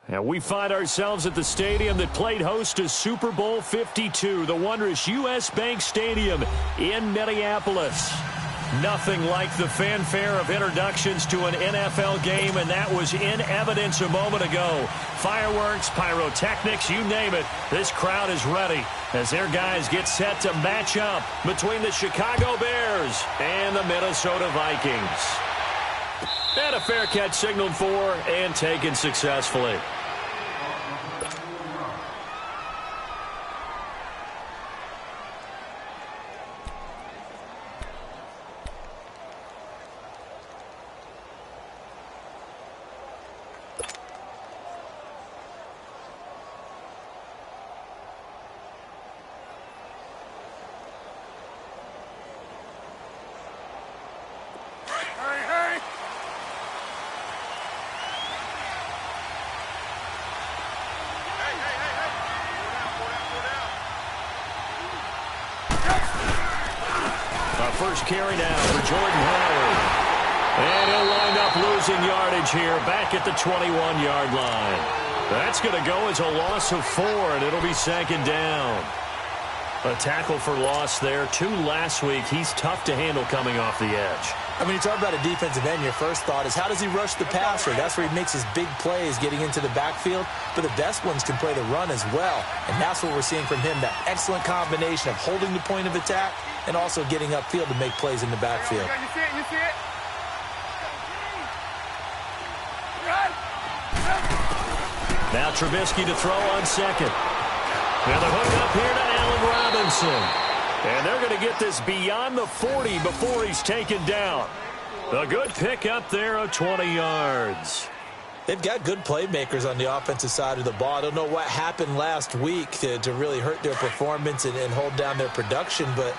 And we find ourselves at the stadium that played host to Super Bowl 52, the wondrous U.S. Bank Stadium in Minneapolis. Nothing like the fanfare of introductions to an NFL game, and that was in evidence a moment ago. Fireworks, pyrotechnics, you name it, this crowd is ready as their guys get set to match up between the Chicago Bears and the Minnesota Vikings. And a fair catch signaled for and taken successfully. First carry now for Jordan Howard. And he'll wind up losing yardage here back at the 21-yard line. That's going to go as a loss of 4, and it'll be second down. A tackle for loss there. 2 last week. He's tough to handle coming off the edge. I mean, you talk about a defensive end, your first thought is how does he rush the passer? That's where he makes his big plays getting into the backfield. But the best ones can play the run as well. And that's what we're seeing from him, that excellent combination of holding the point of attack and also getting upfield to make plays in the backfield. You see it, you see it? Now Trubisky to throw on second. Now the hook up here to Allen Robinson. And they're going to get this beyond the 40 before he's taken down. A good pickup there of 20 yards. They've got good playmakers on the offensive side of the ball. I don't know what happened last week to really hurt their performance and hold down their production, but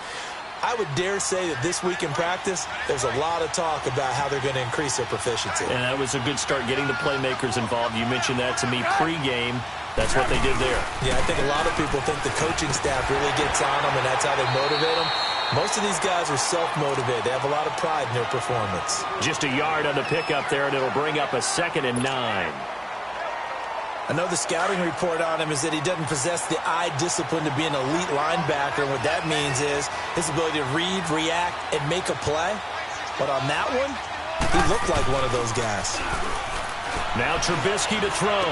I would dare say that this week in practice, there's a lot of talk about how they're going to increase their proficiency. And that was a good start, getting the playmakers involved. You mentioned that to me pregame. That's what they did there. Yeah, I think a lot of people think the coaching staff really gets on them, and that's how they motivate them. Most of these guys are self-motivated. They have a lot of pride in their performance. Just a yard on the pickup there, and it'll bring up a 2nd and 9. I know the scouting report on him is that he doesn't possess the eye discipline to be an elite linebacker, and what that means is his ability to read, react, and make a play. But on that one, he looked like one of those guys. Now Trubisky to throw.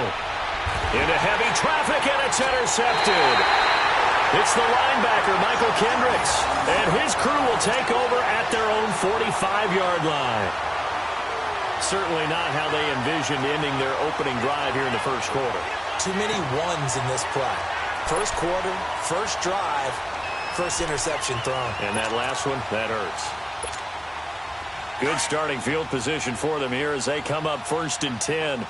Into heavy traffic, and it's intercepted. It's the linebacker, Michael Kendricks, and his crew will take over at their own 45-yard line. Certainly not how they envisioned ending their opening drive here in the first quarter. Too many ones in this play. First quarter, first drive, first interception thrown. And that last one, that hurts. Good starting field position for them here as they come up 1st and 10.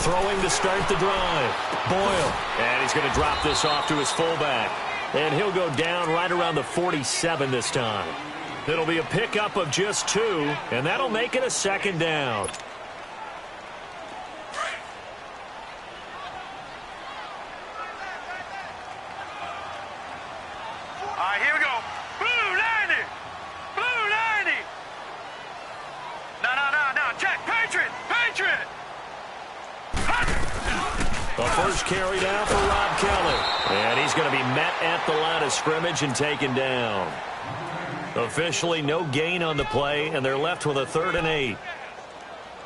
Throwing to start the drive. Boyle. And he's going to drop this off to his fullback. And he'll go down right around the 47 this time. It'll be a pickup of just 2, and that'll make it a 2nd down. All right, here we go. Blue 90. Blue 90. No. Check. Patriot. Patriot. The first carry down for Rob Kelly. And he's going to be met at the line of scrimmage and taken down. Officially no gain on the play, and they're left with a 3rd and 8.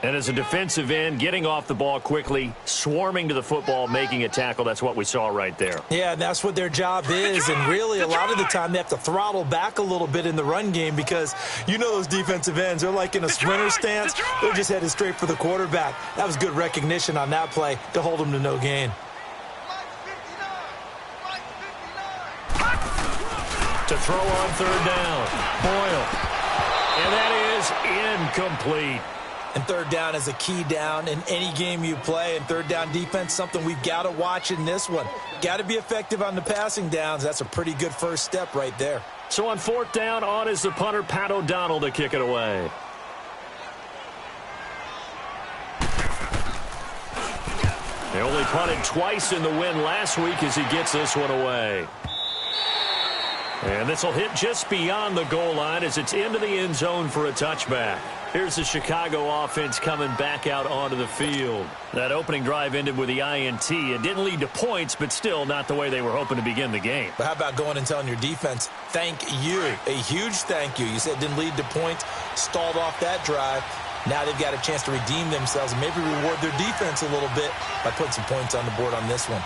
And as a defensive end, getting off the ball quickly, swarming to the football, making a tackle, that's what we saw right there. Yeah, and that's what their job is. And really, a lot of the time, they have to throttle back a little bit in the run game because you know those defensive ends, they're like in a sprinter stance. They're just headed straight for the quarterback. That was good recognition on that play to hold them to no gain. To throw on 3rd down. Boyle. And that is incomplete. And 3rd down is a key down in any game you play. And 3rd down defense, something we've got to watch in this one. Got to be effective on the passing downs. That's a pretty good first step right there. So on 4th down, on is the punter, Pat O'Donnell, to kick it away. They only punted twice in the win last week as he gets this one away. And this will hit just beyond the goal line as it's into the end zone for a touchback. Here's the Chicago offense coming back out onto the field. That opening drive ended with the INT. It didn't lead to points, but still not the way they were hoping to begin the game. But how about going and telling your defense, thank you, a huge thank you. You said it didn't lead to points, stalled off that drive. Now they've got a chance to redeem themselves and maybe reward their defense a little bit by putting some points on the board on this one.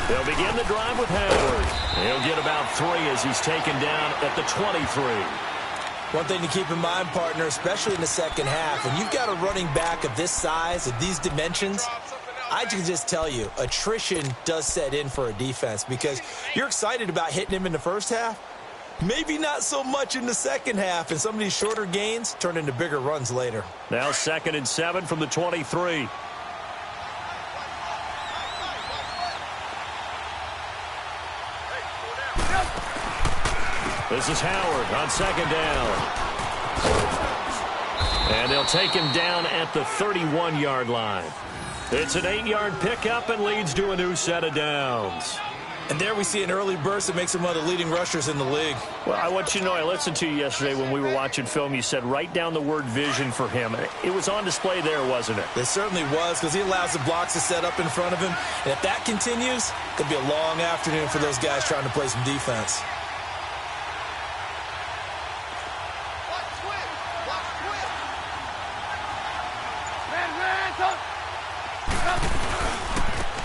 They'll begin the drive with Howard. He'll get about 3 as he's taken down at the 23. One thing to keep in mind, partner, especially in the second half, when you've got a running back of this size, of these dimensions, I can just tell you, attrition does set in for a defense because you're excited about hitting him in the first half. Maybe not so much in the second half, and some of these shorter gains turn into bigger runs later. Now 2nd and 7 from the 23. This is Howard on 2nd down. And they'll take him down at the 31-yard line. It's an 8-yard pickup and leads to a new set of downs. And there we see an early burst that makes him one of the leading rushers in the league. Well, I want you to know, I listened to you yesterday when we were watching film. You said write down the word vision for him. It was on display there, wasn't it? It certainly was, because he allows the blocks to set up in front of him. And if that continues, it could be a long afternoon for those guys trying to play some defense.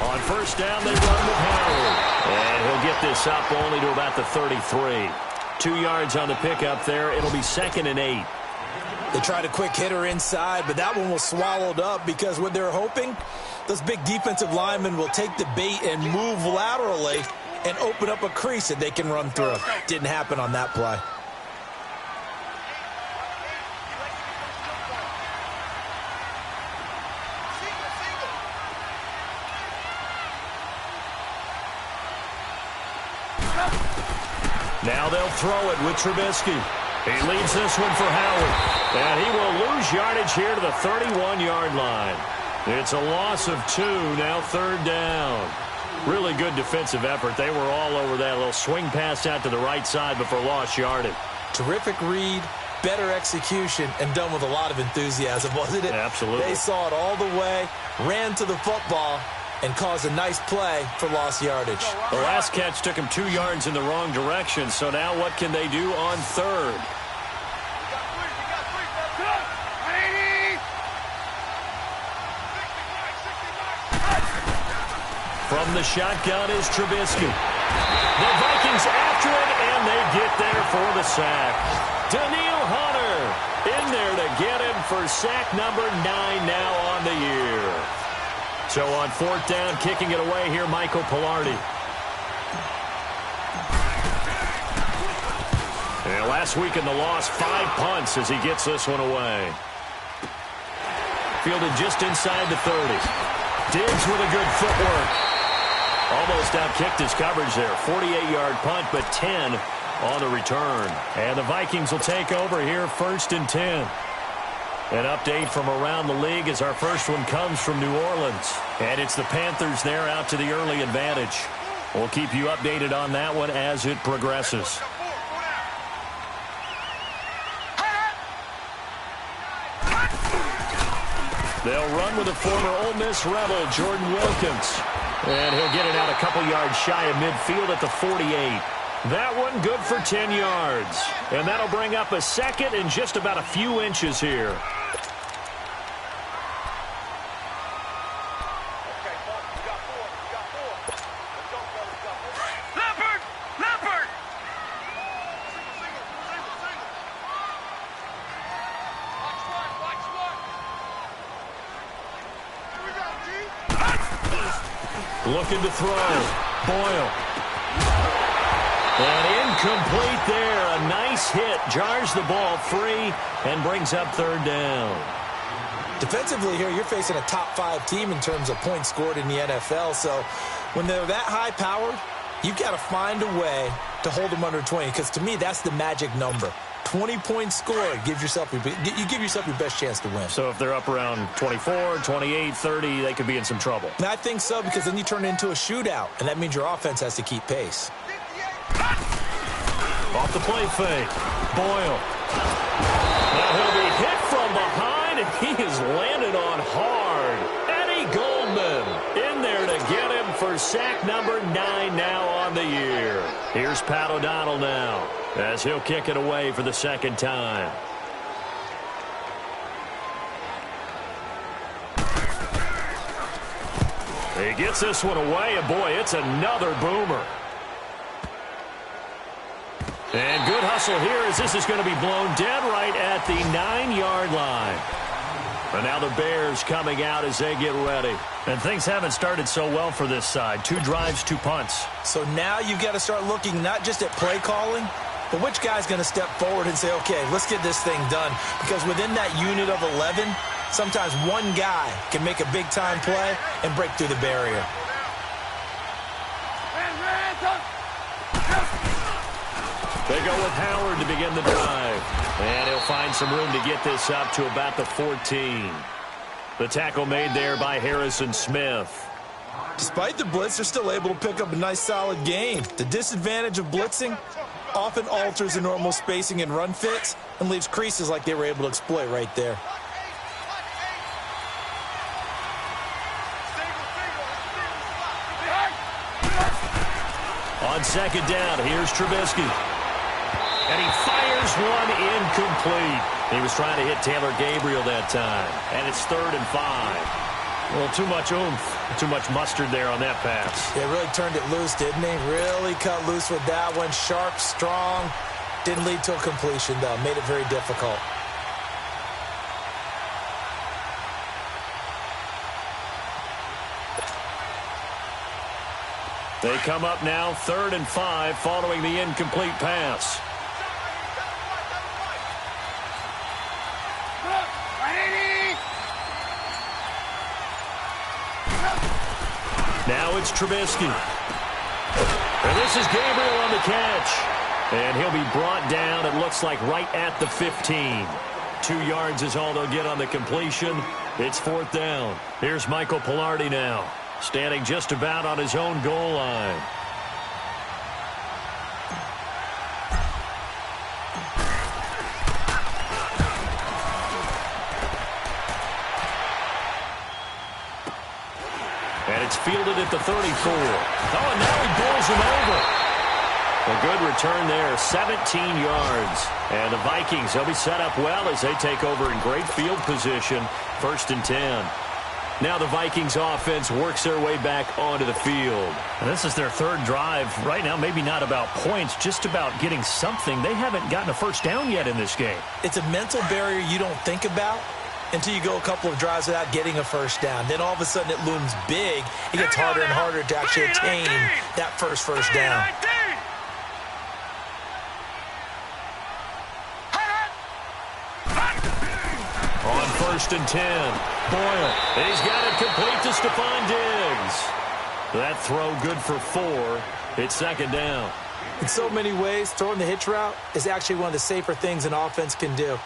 On 1st down, they run with Howard. And he'll get this up only to about the 33. 2 yards on the pickup there. It'll be 2nd and 8. They tried a quick hitter inside, but that one was swallowed up because what they're hoping, those big defensive linemen will take the bait and move laterally and open up a crease that they can run through. Didn't happen on that play. Now they'll throw it with Trubisky. He leads this one for Howard. And he will lose yardage here to the 31-yard line. It's a loss of 2, now 3rd down. Really good defensive effort. They were all over that little swing pass out to the right side before lost yardage. Terrific read, better execution, and done with a lot of enthusiasm, wasn't it? Absolutely. They saw it all the way, ran to the football, and caused a nice play for lost yardage. The last catch took him 2 yards in the wrong direction, so now what can they do on 3rd? From the shotgun is Trubisky. The Vikings after it, and they get there for the sack. Daniil Hunter in there to get him for sack number 9 now on the year. So on 4th down, kicking it away here, Michael Pilardi. And last week in the loss, 5 punts as he gets this one away. Fielded just inside the 30. Diggs with a good footwork. Almost outkicked his coverage there. 48-yard punt, but 10 on the return. And the Vikings will take over here, 1st and 10. An update from around the league as our first one comes from New Orleans. And it's the Panthers there out to the early advantage. We'll keep you updated on that one as it progresses. They'll run with the former Ole Miss Rebel, Jordan Wilkins. And he'll get it out a couple yards shy of midfield at the 48. That one good for 10 yards. And that'll bring up a 2nd and just about a few inches here. Looking to throw. Boyle. And incomplete there. A nice hit. Jars the ball free and brings up 3rd down. Defensively here, you're facing a top 5 team in terms of points scored in the NFL. So when they're that high-powered, you've got to find a way to hold them under 20. Because to me, that's the magic number. 20-point score. You give yourself your best chance to win. So if they're up around 24, 28, 30, they could be in some trouble. And I think so, because then you turn it into a shootout, and that means your offense has to keep pace. Off the play fake. Boyle. Now he'll be hit from behind, and he is landed on hard. Eddie Goldman in there to get him for sack number 9 now on the year. Here's Pat O'Donnell now, as he'll kick it away for the second time. He gets this one away, and boy, it's another boomer. And good hustle here, as this is going to be blown dead right at the 9-yard line. And now the Bears coming out as they get ready. And things haven't started so well for this side. 2 drives, 2 punts. So now you've got to start looking not just at play calling, but which guy's going to step forward and say, okay, let's get this thing done. Because within that unit of 11, sometimes one guy can make a big-time play and break through the barrier. They go with Howard to begin the drive. And he'll find some room to get this up to about the 14. The tackle made there by Harrison Smith. Despite the blitz, they're still able to pick up a nice, solid gain. The disadvantage of blitzing often alters the normal spacing and run fits and leaves creases like they were able to exploit right there. On second down, here's Trubisky. And he fires one incomplete. He was trying to hit Taylor Gabriel that time. And it's 3rd and 5. Well, too much oomph, too much mustard there on that pass. Yeah, really turned it loose, didn't he? Really cut loose with that one. Sharp, strong. Didn't lead to a completion, though. Made it very difficult. They come up now 3rd and 5 following the incomplete pass. Now it's Trubisky. And this is Gabriel on the catch. And he'll be brought down, it looks like, right at the 15. 2 yards is all they'll get on the completion. It's 4th down. Here's Michael Pilardi now, standing just about on his own goal line. And it's fielded at the 34. Oh, and now he bowls him over. A good return there, 17 yards. And the Vikings, they'll be set up well as they take over in great field position. 1st and 10. Now the Vikings offense works their way back onto the field. And this is their 3rd drive. Right now, maybe not about points, just about getting something. They haven't gotten a first down yet in this game. It's a mental barrier you don't think about until you go a couple of drives without getting a first down. Then all of a sudden it looms big. It gets harder and harder to actually attain that first down. On 1st and 10, Boyle. And he's got it complete to Stephon Diggs. That throw good for 4. It's 2nd down. In so many ways, throwing the hitch route is actually one of the safer things an offense can do.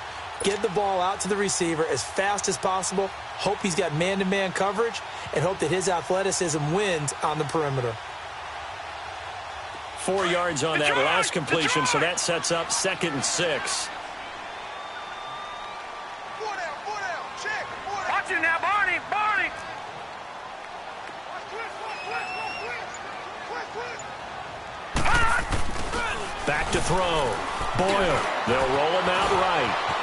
Get the ball out to the receiver as fast as possible, hope he's got man-to-man coverage, and hope that his athleticism wins on the perimeter. 4 yards on that last completion, so that sets up 2nd and 6. Watch it now, Barney, Barney. Back to throw. Boyle. They'll roll him out right.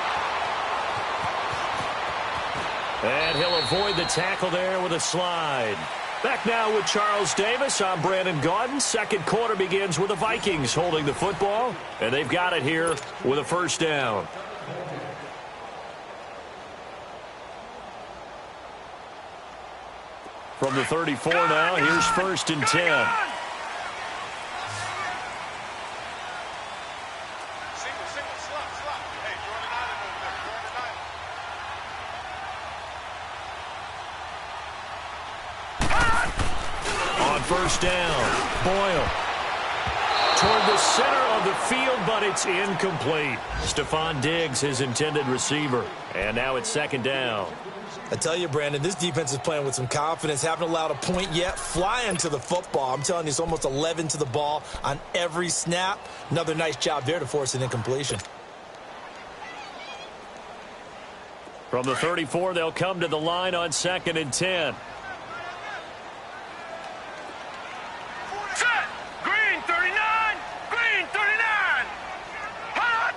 And he'll avoid the tackle there with a slide. Back now with Charles Davis. I'm Brandon Gaudin. 2nd quarter begins with the Vikings holding the football. And they've got it here with a 1st down. From the 34 now, here's 1st and 10. On 1st down, Boyle. toward the center of the field, but it's incomplete. Stephon Diggs, his intended receiver. And now it's second down. I tell you, Brandon, this defense is playing with some confidence. Haven't allowed a point yet. Flying to the football. I'm telling you, it's almost 11 to the ball on every snap. Another nice job there to force an incompletion. From the 34, they'll come to the line on 2nd and 10. Set! Green 39! Green 39! Hot!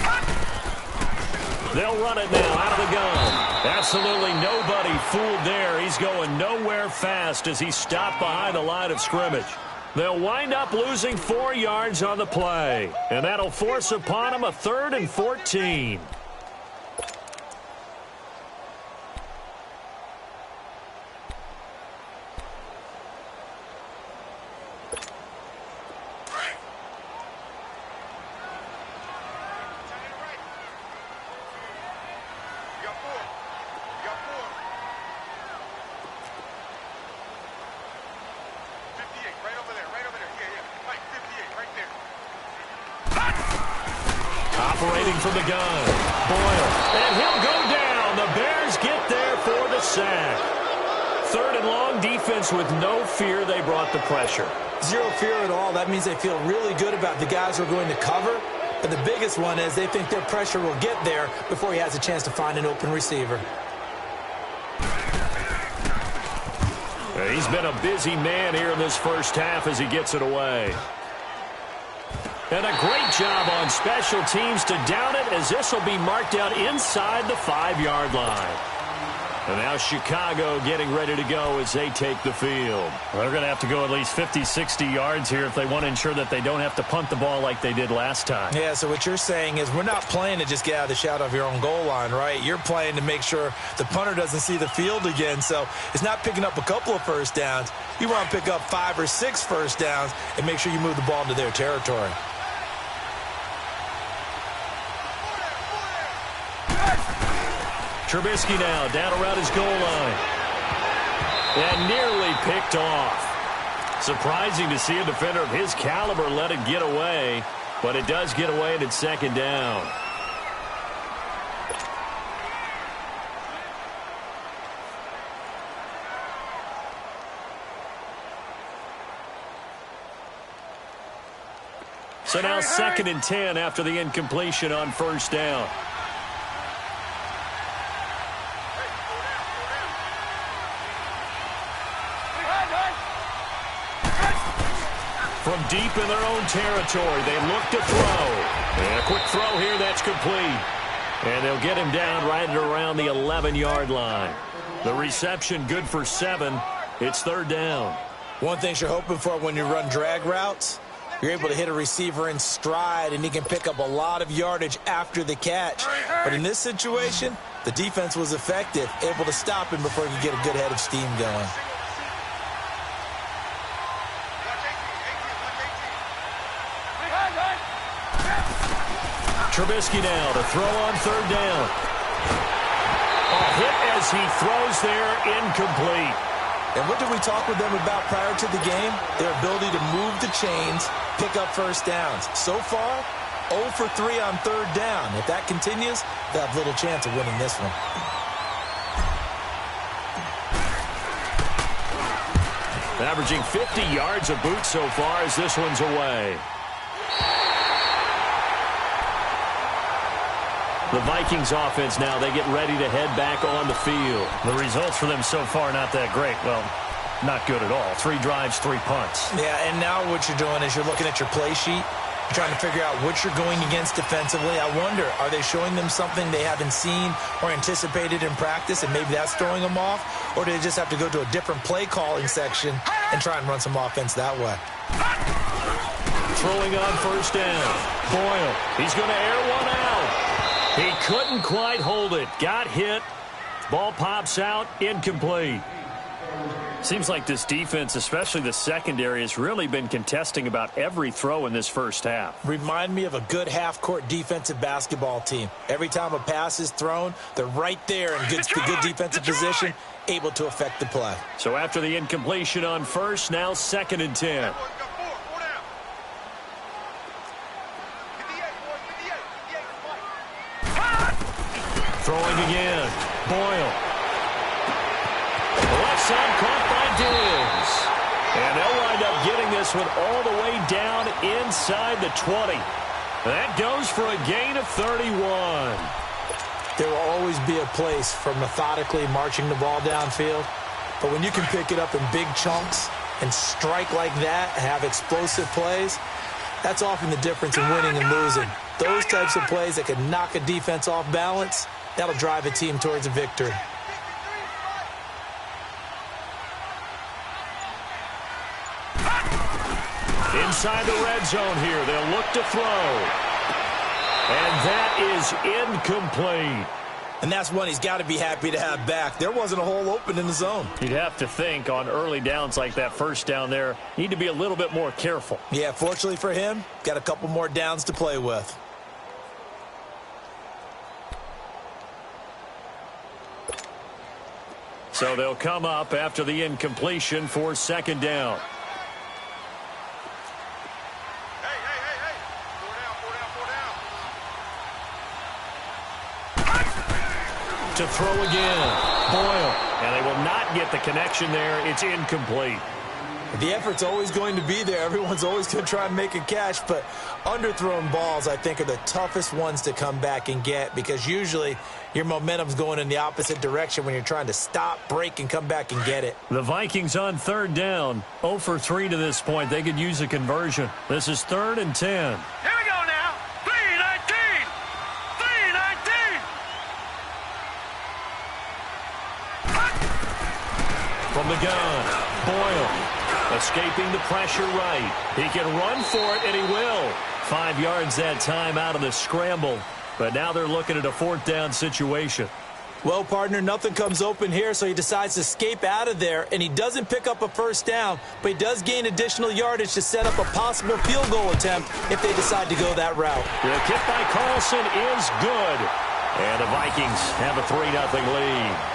Hot! They'll run it now out of the gun. Absolutely nobody fooled there. He's going nowhere fast as he stopped behind the line of scrimmage. They'll wind up losing 4 yards on the play, and that'll force upon him a 3rd and 14. Operating from the gun, Boyle, and he'll go down. The Bears get there for the sack. 3rd and long, defense with no fear. They brought the pressure. Zero fear at all. That means they feel really good about the guys who are going to cover. But the biggest one is they think their pressure will get there before he has a chance to find an open receiver. He's been a busy man here in this first half as he gets it away. And a great job on special teams to down it, as this will be marked out inside the 5-yard line. And now Chicago getting ready to go as they take the field. They're going to have to go at least 50, 60 yards here if they want to ensure that they don't have to punt the ball like they did last time. Yeah, so what you're saying is we're not playing to just get out of the shadow of your own goal line, right? You're playing to make sure the punter doesn't see the field again. So it's not picking up a couple of first downs. You want to pick up 5 or 6 first downs and make sure you move the ball into their territory. Trubisky now down around his goal line. And nearly picked off. Surprising to see a defender of his caliber let it get away. But it does get away and it's 2nd down. So now 2nd and 10 after the incompletion on 1st down. From deep in their own territory, they look to throw. And a quick throw here, that's complete. And they'll get him down right at around the 11-yard line. The reception good for 7. It's 3rd down. One thing you're hoping for when you run drag routes, you're able to hit a receiver in stride, and he can pick up a lot of yardage after the catch. But in this situation, the defense was effective, able to stop him before he could get a good head of steam going. Trubisky now to throw on 3rd down. A hit as he throws there, incomplete. And what did we talk with them about prior to the game? Their ability to move the chains, pick up first downs. So far, 0 for 3 on 3rd down. If that continues, they have little chance of winning this one. Averaging 50 yards a boot so far as this one's away. The Vikings offense now, they get ready to head back on the field. The results for them so far not that great. Well, not good at all. 3 drives, 3 punts. Yeah, and now what you're doing is you're looking at your play sheet. You're trying to figure out what you're going against defensively. I wonder, are they showing them something they haven't seen or anticipated in practice, and maybe that's throwing them off? Or do they just have to go to a different play calling section and try and run some offense that way? Throwing on 1st down. Boyle, he's going to air one out. He couldn't quite hold it. Got hit. Ball pops out. Incomplete. Seems like this defense, especially the secondary, has really been contesting about every throw in this first half. Remind me of a good half-court defensive basketball team. Every time a pass is thrown, they're right there in the good defensive position, able to affect the play. So after the incompletion on 1st, now 2nd and 10. Boyle. Left side caught by Diggs. And they'll wind up getting this one all the way down inside the 20. That goes for a gain of 31. There will always be a place for methodically marching the ball downfield. But when you can pick it up in big chunks and strike like that, have explosive plays, that's often the difference in winning and losing. Those types of plays that can knock a defense off balance, that'll drive a team towards a victory. Inside the red zone here, they'll look to throw. And that is incomplete. And that's one he's got to be happy to have back. There wasn't a hole open in the zone. You'd have to think on early downs like that first down there, need to be a little bit more careful. Yeah, fortunately for him, got a couple more downs to play with. So they'll come up after the incompletion for second down. To throw again. Boyle. And they will not get the connection there. It's incomplete. The effort's always going to be there. Everyone's always going to try and make a catch, but underthrown balls, I think, are the toughest ones to come back and get because usually your momentum's going in the opposite direction when you're trying to stop, break, and come back and get it. The Vikings on third down. 0 for 3 to this point. They could use a conversion. This is 3rd and 10. Here we go now. 3-19. 3-19. From the gun, Boyle escaping the pressure right. He can run for it, and he will. 5 yards that time out of the scramble. But now they're looking at a 4th down situation. Well, partner, nothing comes open here, so he decides to escape out of there, and he doesn't pick up a first down, but he does gain additional yardage to set up a possible field goal attempt if they decide to go that route. The kick by Carlson is good. And the Vikings have a 3-0 lead.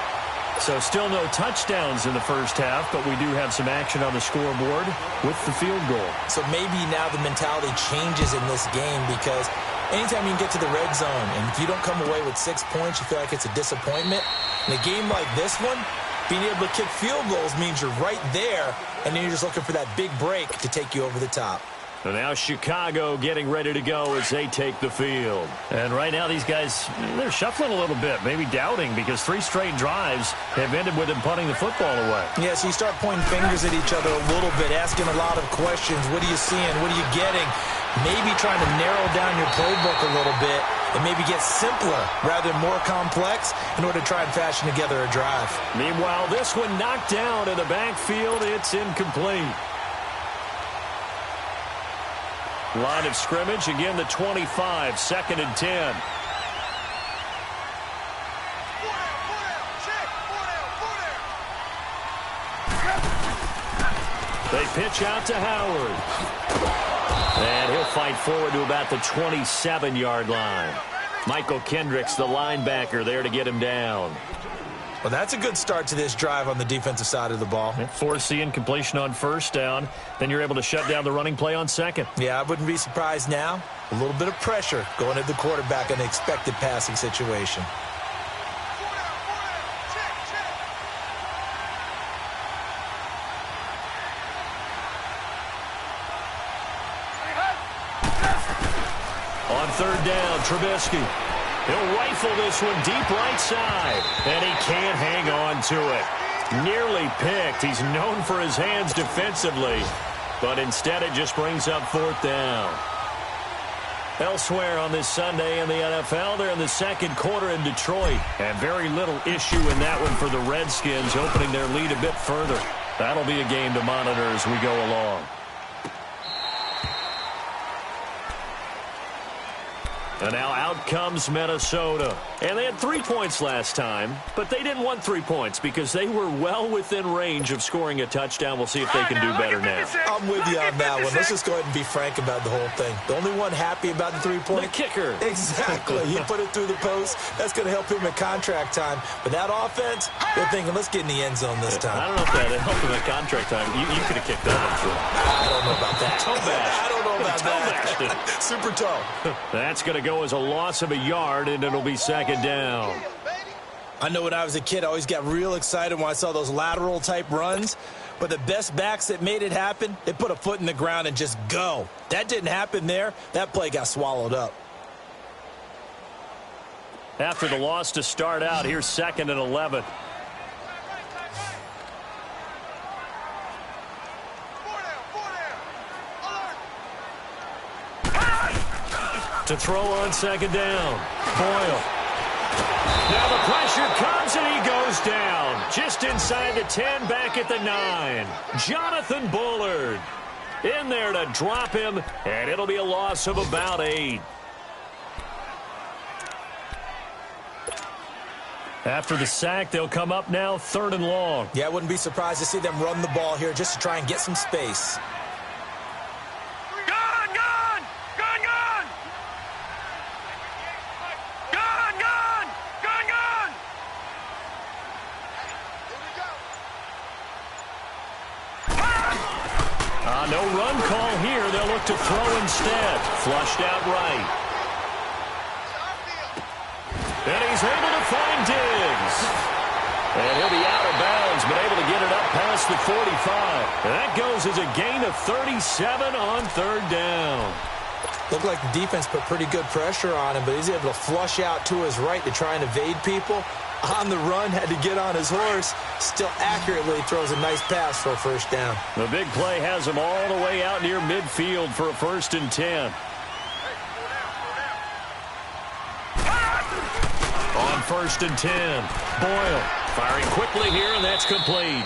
So still no touchdowns in the first half, but we do have some action on the scoreboard with the field goal. So maybe now the mentality changes in this game because anytime you can get to the red zone, and if you don't come away with 6 points, you feel like it's a disappointment. In a game like this one, being able to kick field goals means you're right there, and then you're just looking for that big break to take you over the top. And now Chicago getting ready to go as they take the field. And right now these guys, they're shuffling a little bit, maybe doubting because 3 straight drives have ended with them punting the football away. Yeah, so you start pointing fingers at each other a little bit, asking a lot of questions. What are you seeing? What are you getting? Maybe trying to narrow down your playbook a little bit and maybe get simpler rather than more complex in order to try and fashion together a drive. Meanwhile, this one knocked down in the backfield. It's incomplete. Line of scrimmage, again the 25, 2nd and 10. They pitch out to Howard. And he'll fight forward to about the 27-yard line. Michael Kendricks, the linebacker, there to get him down. Well, that's a good start to this drive on the defensive side of the ball. Force the incompletion on first down. Then you're able to shut down the running play on second. Yeah, I wouldn't be surprised now. A little bit of pressure going at the quarterback in an expected passing situation. On third down, Trubisky. He'll rifle this one deep right side, and he can't hang on to it. Nearly picked. He's known for his hands defensively, but instead it just brings up 4th down. Elsewhere on this Sunday in the NFL, they're in the second quarter in Detroit, and very little issue in that one for the Redskins, opening their lead a bit further. That'll be a game to monitor as we go along. And now out comes Minnesota. And they had 3 points last time, but they didn't want 3 points because they were well within range of scoring a touchdown. We'll see if they can do better now. I'm with you on that one. Let's just go ahead and be frank about the whole thing. The only one happy about the 3-point? The kicker. Exactly. He put it through the post. That's going to help him at contract time. But that offense, they're thinking, let's get in the end zone this time. I don't know if that helped him at contract time. You could have kicked that one through. I don't know about that. Toe bash. I don't know about that. Super toe. That's going to go as a loss of a yard, and it'll be 2nd down. I know when I was a kid, I always got real excited when I saw those lateral-type runs. But the best backs that made it happen, they put a foot in the ground and just go. That didn't happen there. That play got swallowed up. After the loss to start out, here's 2nd and 11. To throw on 2nd down. Boyle. Now the pressure comes and he goes down. Just inside the 10, back at the 9. Jonathan Bullard in there to drop him, and it'll be a loss of about 8. After the sack, they'll come up now 3rd and long. Yeah, I wouldn't be surprised to see them run the ball here just to try and get some space. No run call here. They'll look to throw instead. Flushed out right. And he's able to find Diggs. And he'll be out of bounds, but able to get it up past the 45. And that goes as a gain of 37 on 3rd down. Looked like the defense put pretty good pressure on him, but he's able to flush out to his right to try and evade people. On the run, had to get on his horse. Still accurately throws a nice pass for a 1st down. The big play has him all the way out near midfield for a 1st and 10. On 1st and 10, Boyle firing quickly here, and that's complete.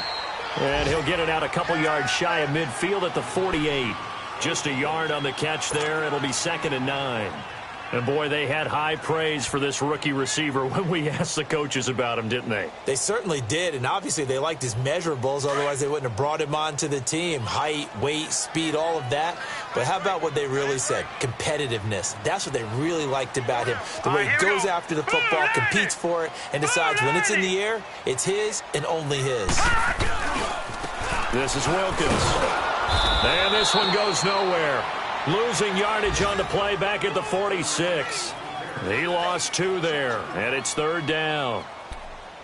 And he'll get it out a couple yards shy of midfield at the 48. Just a yard on the catch there. It'll be 2nd and 9. And, boy, they had high praise for this rookie receiver when we asked the coaches about him, didn't they? They certainly did, and obviously they liked his measurables. Otherwise, they wouldn't have brought him onto the team. Height, weight, speed, all of that. But how about what they really said? Competitiveness. That's what they really liked about him. The way he goes after the football, competes for it, and decides when it's in the air, it's his and only his. This is Wilkins. And this one goes nowhere. Losing yardage on the play back at the 46. He lost 2 there, and it's 3rd down.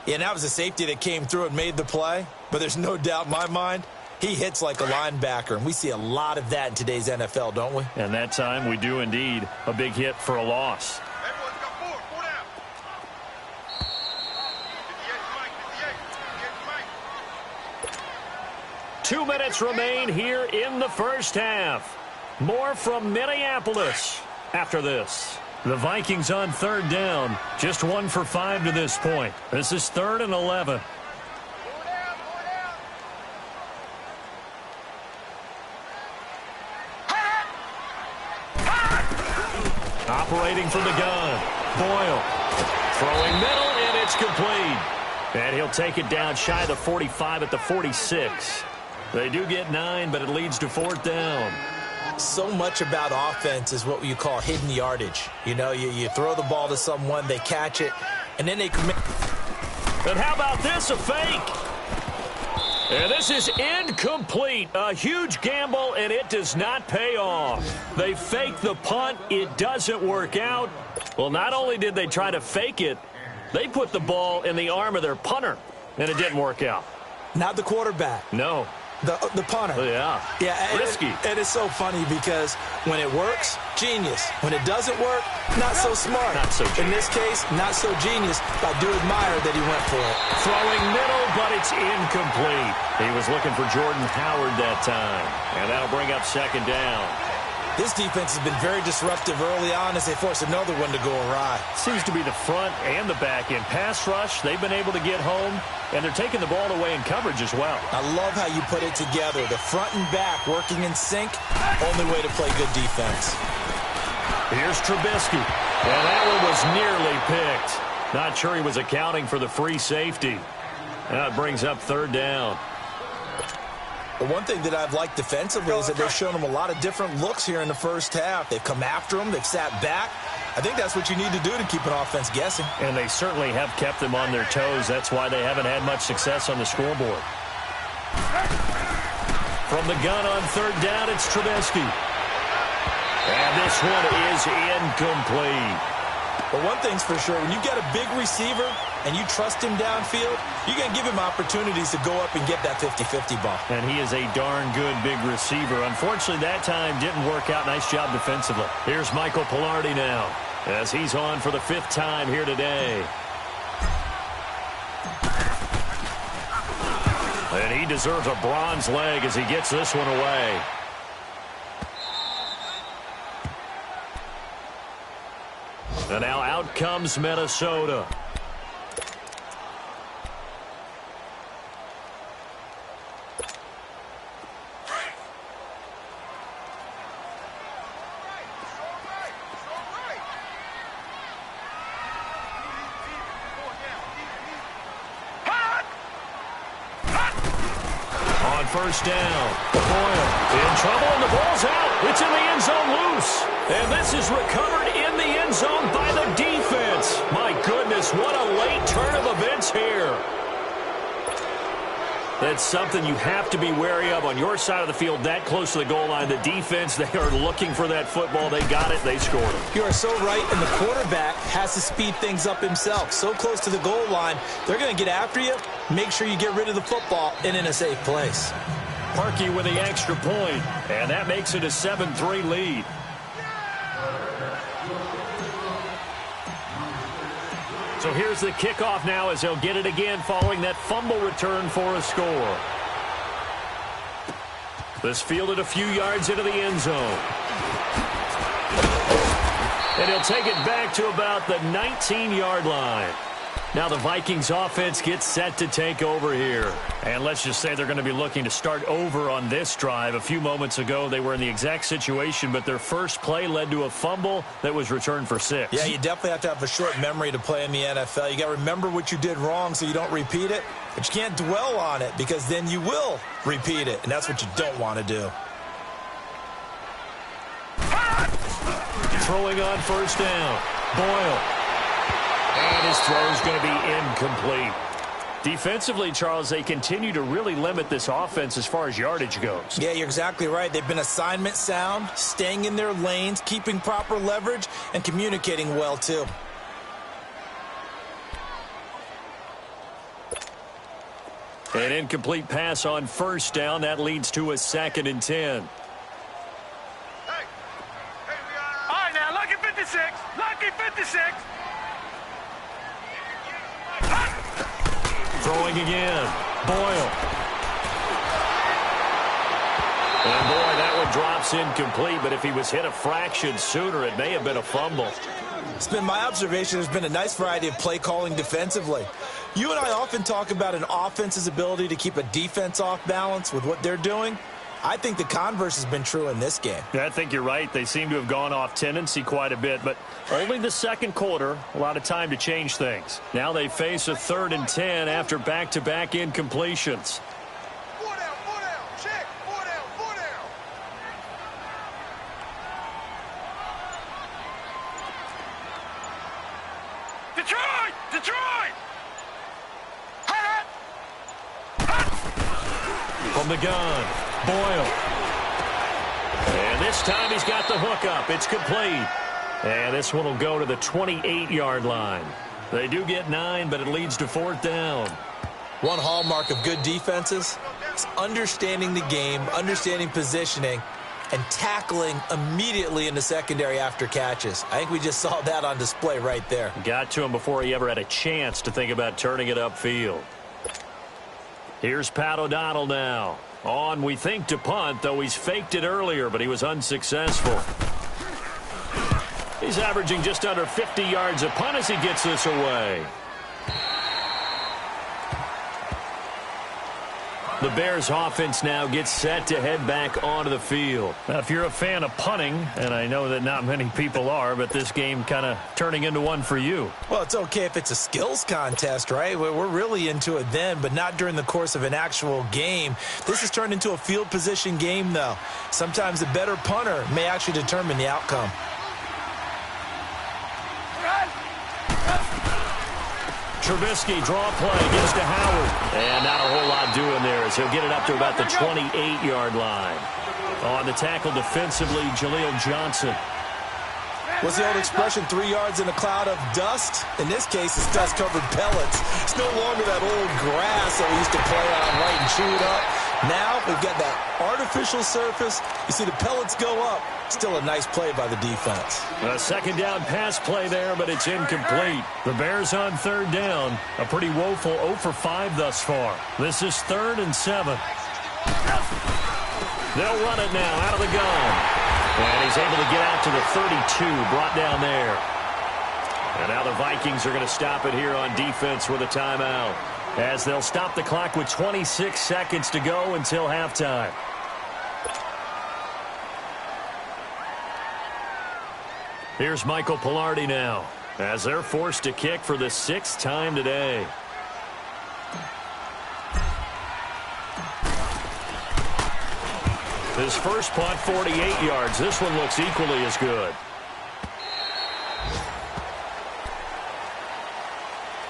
Yeah, and that was a safety that came through and made the play. But there's no doubt in my mind, he hits like a linebacker. And we see a lot of that in today's NFL, don't we? And that time we do indeed. A big hit for a loss. Everyone's got 4 down. 58 Mike. 2 minutes remain here in the 1st half. More from Minneapolis after this. The Vikings on 3rd down. Just 1 for 5 to this point. This is 3rd and 11. Operating from the gun. Boyle. Throwing middle, and it's complete. And he'll take it down shy of the 45 at the 46. They do get 9, but it leads to 4th down. So much about offense is what you call hidden yardage. You know, you throw the ball to someone, they catch it, and then they commit. And how about this, a fake? And this is incomplete. A huge gamble, and it does not pay off. They fake the punt. It doesn't work out. Well, not only did they try to fake it, they put the ball in the arm of their punter, and it didn't work out. Not the quarterback. No. The punter. Yeah. Risky. And it's so funny because when it works, genius. When it doesn't work, not so smart. Not so genius. In this case, not so genius. But I do admire that he went for it. Throwing middle, but it's incomplete. He was looking for Jordan Howard that time. And that'll bring up 2nd down. This defense has been very disruptive early on as they force another one to go awry. Seems to be the front and the back end. Pass rush, they've been able to get home, and they're taking the ball away in coverage as well. I love how you put it together. The front and back working in sync, only way to play good defense. Here's Trubisky, and that one was nearly picked. Not sure he was accounting for the free safety. Now it brings up 3rd down. The one thing that I've liked defensively is that they've shown them a lot of different looks here in the 1st half. They've come after them. They've sat back. I think that's what you need to do to keep an offense guessing. And they certainly have kept them on their toes. That's why they haven't had much success on the scoreboard. From the gun on 3rd down, it's Trubisky. And this one is incomplete. But one thing's for sure, when you get a big receiver and you trust him downfield, you're going to give him opportunities to go up and get that 50-50 ball. And he is a darn good big receiver. Unfortunately, that time didn't work out. Nice job defensively. Here's Michael Pilardi now as he's on for the 5th time here today. And he deserves a bronze leg as he gets this one away. And now out comes Minnesota. On first down, Boyle in trouble, and the ball's out. It's in the end zone loose. And this is recovered in the end zone by the defense. My goodness, what a late turn of events here. That's something you have to be wary of on your side of the field, that close to the goal line. The defense, they are looking for that football. They got it. They scored it. You are so right, and the quarterback has to speed things up himself. So close to the goal line, they're going to get after you. Make sure you get rid of the football and in a safe place. Parkey with the extra point, and that makes it a 7-3 lead. So here's the kickoff now as they'll get it again following that fumble return for a score. This fielded a few yards into the end zone. And he'll take it back to about the 19-yard line. Now the Vikings offense gets set to take over here. And let's just say they're going to be looking to start over on this drive. A few moments ago, they were in the exact situation, but their first play led to a fumble that was returned for 6. Yeah, you definitely have to have a short memory to play in the NFL. You got to remember what you did wrong so you don't repeat it, but you can't dwell on it because then you will repeat it, and that's what you don't want to do. Throwing on first down, Boyle. And his throw is going to be incomplete. Defensively, Charles, they continue to really limit this offense as far as yardage goes. Yeah, you're exactly right. They've been assignment sound, staying in their lanes, keeping proper leverage, and communicating well, too. An incomplete pass on first down. That leads to a 2nd and 10. All right, now, lucky 56. Lucky 56. Throwing again. Boyle. And boy, that one drops incomplete, but if he was hit a fraction sooner, it may have been a fumble. It's been my observation there's been a nice variety of play calling defensively. You and I often talk about an offense's ability to keep a defense off balance with what they're doing. I think the converse has been true in this game. Yeah, I think you're right. They seem to have gone off tendency quite a bit, but only the second quarter, a lot of time to change things. Now they face a 3rd and 10 after back-to-back incompletions. 4 down, check, 4 down. Detroit! From the gun, Boyle. And this time he's got the hook up. It's complete. And this one will go to the 28-yard line. They do get 9, but it leads to 4th down. One hallmark of good defenses is understanding the game, understanding positioning, and tackling immediately in the secondary after catches. I think we just saw that on display right there. Got to him before he ever had a chance to think about turning it upfield. Here's Pat O'Donnell now. On, we think, to punt, though he's faked it earlier, but he was unsuccessful. He's averaging just under 50 yards a punt as he gets this away. The Bears offense now gets set to head back onto the field. Now, if you're a fan of punting, and I know that not many people are, but this game kind of turning into one for you. Well, it's okay if it's a skills contest, right? We're really into it then, but not during the course of an actual game. This has turned into a field position game, though. Sometimes the better punter may actually determine the outcome. Trubisky, draw play, gets to Howard. And not a whole lot doing there as he'll get it up to about the 28-yard line. On the tackle defensively, Jaleel Johnson. What's the old expression, 3 yards in a cloud of dust? In this case, it's dust-covered pellets. It's no longer that old grass that we used to play on, right, and chew it up. Now we've got that artificial surface. You see the pellets go up. Still a nice play by the defense. A second down pass play there, but it's incomplete. The Bears on third down. A pretty woeful 0 for 5 thus far. This is 3rd and 7. They'll run it now out of the gun. And he's able to get out to the 32, brought down there. And now the Vikings are going to stop it here on defense with a timeout, as they'll stop the clock with 26 seconds to go until halftime. Here's Michael Pilardi now, as they're forced to kick for the 6th time today. His first punt, 48 yards. This one looks equally as good.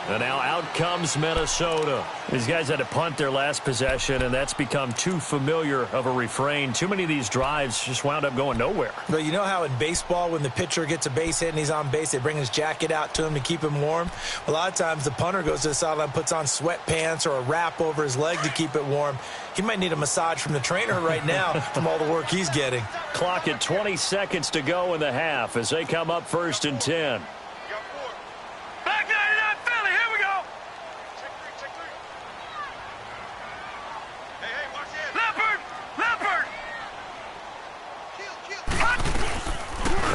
And now out comes Minnesota. These guys had to punt their last possession, and that's become too familiar of a refrain. Too many of these drives just wound up going nowhere. But you know how in baseball, when the pitcher gets a base hit and he's on base, they bring his jacket out to him to keep him warm? A lot of times the punter goes to the sideline, puts on sweatpants or a wrap over his leg to keep it warm. He might need a massage from the trainer right now from all the work he's getting. Clock at 20 seconds to go in the half as they come up 1st and 10. Back 99 Philly, here we go. Check three. Hey, watch this. Leopard.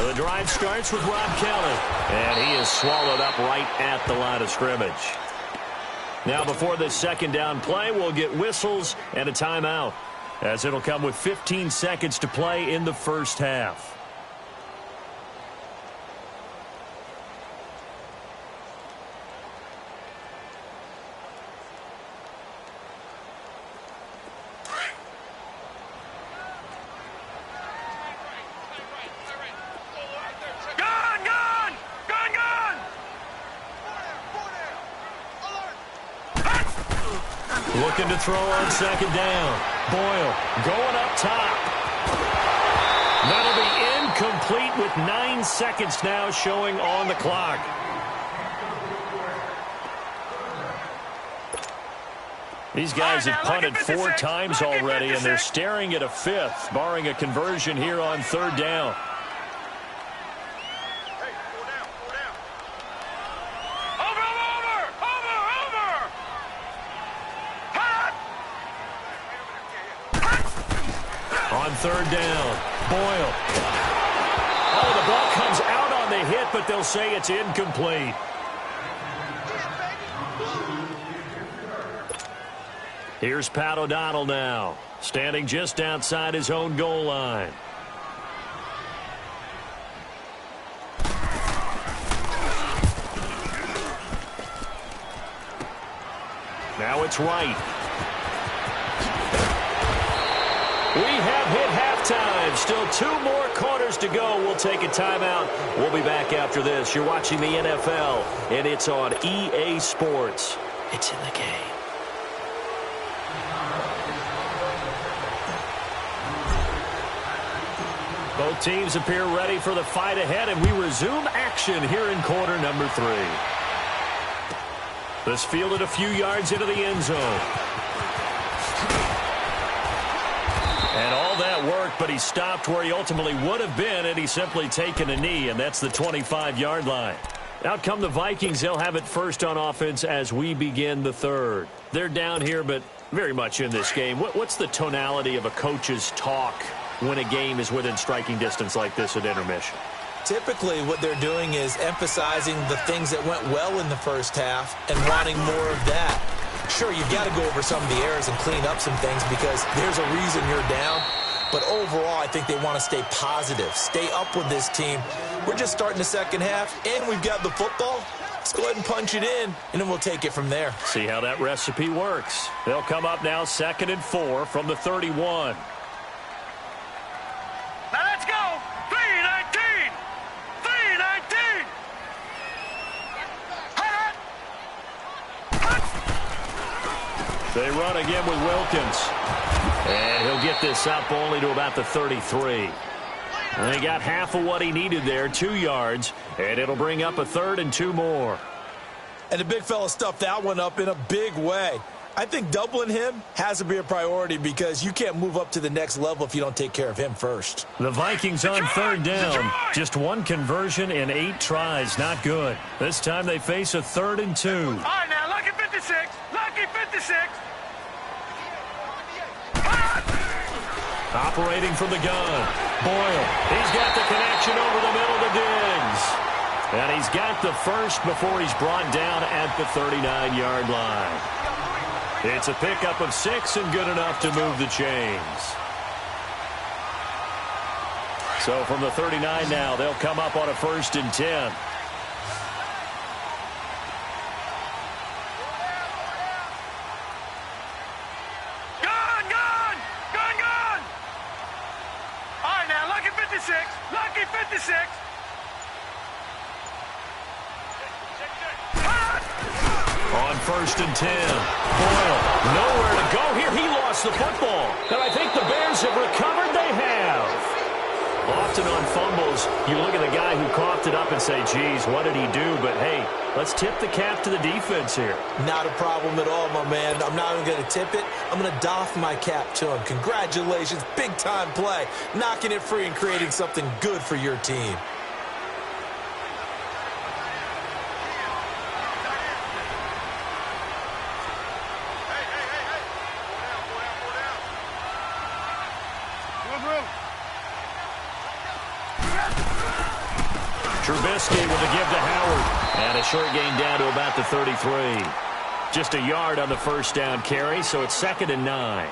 The drive starts with Rob Kelly, and he is swallowed up right at the line of scrimmage. Now before this second down play, we'll get whistles and a timeout, as it'll come with 15 seconds to play in the first half. Looking to throw on second down. Boyle going up top. That'll be incomplete with 9 seconds now showing on the clock. These guys have punted 4 times already, and they're staring at a 5th, barring a conversion here on third down. On third down, Boyle. Oh, the ball comes out on the hit, but they'll say it's incomplete. Here's Pat O'Donnell now, standing just outside his own goal line. Now it's Wright. We have hit halftime. Still 2 more quarters to go. We'll take a timeout. We'll be back after this. You're watching the NFL, and it's on EA Sports. It's in the game. Both teams appear ready for the fight ahead, and we resume action here in quarter number 3. This fielded a few yards into the end zone. And all that work, but he stopped where he ultimately would have been, and he's simply taken a knee, and that's the 25-yard line. Out come the Vikings. They'll have it first on offense as we begin the third. They're down here, but very much in this game. What's the tonality of a coach's talk when a game is within striking distance like this at intermission? Typically, what they're doing is emphasizing the things that went well in the first half and wanting more of that. Sure, you've got to go over some of the errors and clean up some things because there's a reason you're down. But overall, I think they want to stay positive, stay up with this team. We're just starting the second half, and we've got the football. Let's go ahead and punch it in, and then we'll take it from there. See how that recipe works. They'll come up now 2nd and 4 from the 31. Now let's go. 3-19. 3-19. They run again with Wilkins. And he'll get this up only to about the 33. And he got half of what he needed there, 2 yards, and it'll bring up a 3rd and 2 more. And the big fella stuffed that one up in a big way. I think doubling him has to be a priority because you can't move up to the next level if you don't take care of him first. The Vikings on 3rd down. Just 1 conversion in 8 tries. Not good. This time they face a 3rd and 2. All right, now, lucky 56. Lucky 56. Operating from the gun. Boyle. He's got the connection over the middle to Diggs. And he's got the first before he's brought down at the 39-yard line. It's a pickup of 6 and good enough to move the chains. So from the 39 now, they'll come up on a 1st and 10. Gun! All right, now, lucky 56. Lucky 56. On 1st and 10. Boyle, nowhere to go here. He lost the football. And I think the Bears have recovered. They have. Often on fumbles, you look at the guy who coughed it up and say, geez, what did he do? But, hey, let's tip the cap to the defense here. Not a problem at all, my man. I'm not even going to tip it. I'm going to doff my cap to him. Congratulations. Big-time play. Knocking it free and creating something good for your team. Trubisky with the give to Howard. And a short gain down to about the 33. Just a yard on the 1st down carry, so it's 2nd and 9.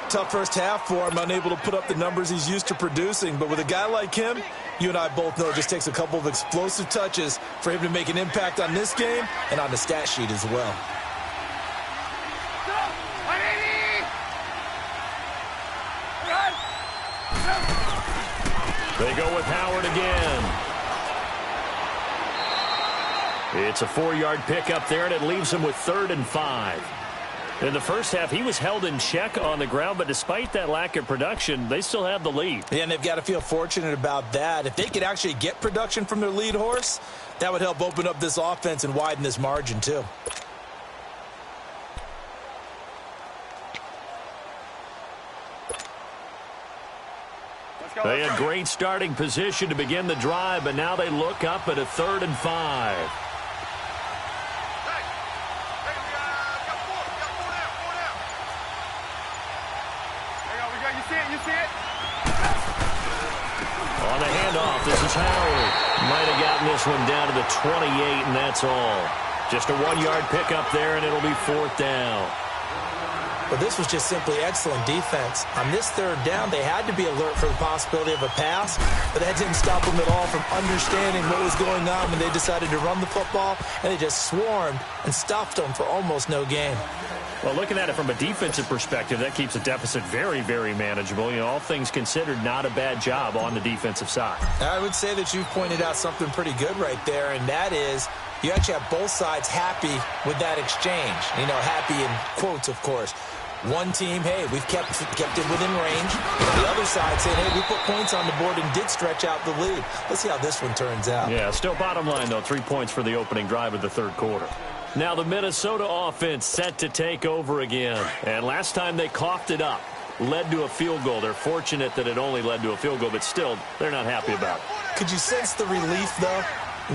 Tough first half for him, unable to put up the numbers he's used to producing. But with a guy like him, you and I both know it just takes a couple of explosive touches for him to make an impact on this game and on the stat sheet as well. They go with Howard again. It's a 4-yard pickup there, and it leaves him with 3rd and 5. In the first half, he was held in check on the ground, but despite that lack of production, they still have the lead. Yeah, and they've got to feel fortunate about that. If they could actually get production from their lead horse, that would help open up this offense and widen this margin, too. They had great starting position to begin the drive, but now they look up at a 3rd and 5. On the handoff, this is Howard. Might have gotten this one down to the 28, and that's all. Just a 1-yard pickup there, and it'll be 4th down. But this was just simply excellent defense. On this 3rd down, they had to be alert for the possibility of a pass, but that didn't stop them at all from understanding what was going on when they decided to run the football, and they just swarmed and stuffed them for almost no gain. Well, looking at it from a defensive perspective, that keeps the deficit very, very manageable. You know, all things considered, not a bad job on the defensive side. I would say that you've pointed out something pretty good right there, and that is you actually have both sides happy with that exchange. You know, happy in quotes, of course. One team, hey, we've kept it within range. The other side saying, hey, we put points on the board and did stretch out the lead. Let's see how this one turns out. Yeah, still bottom line, though, 3 points for the opening drive of the 3rd quarter. Now the Minnesota offense set to take over again. And last time they coughed it up, led to a field goal. They're fortunate that it only led to a field goal, but still, they're not happy about it. Could you sense the relief, though,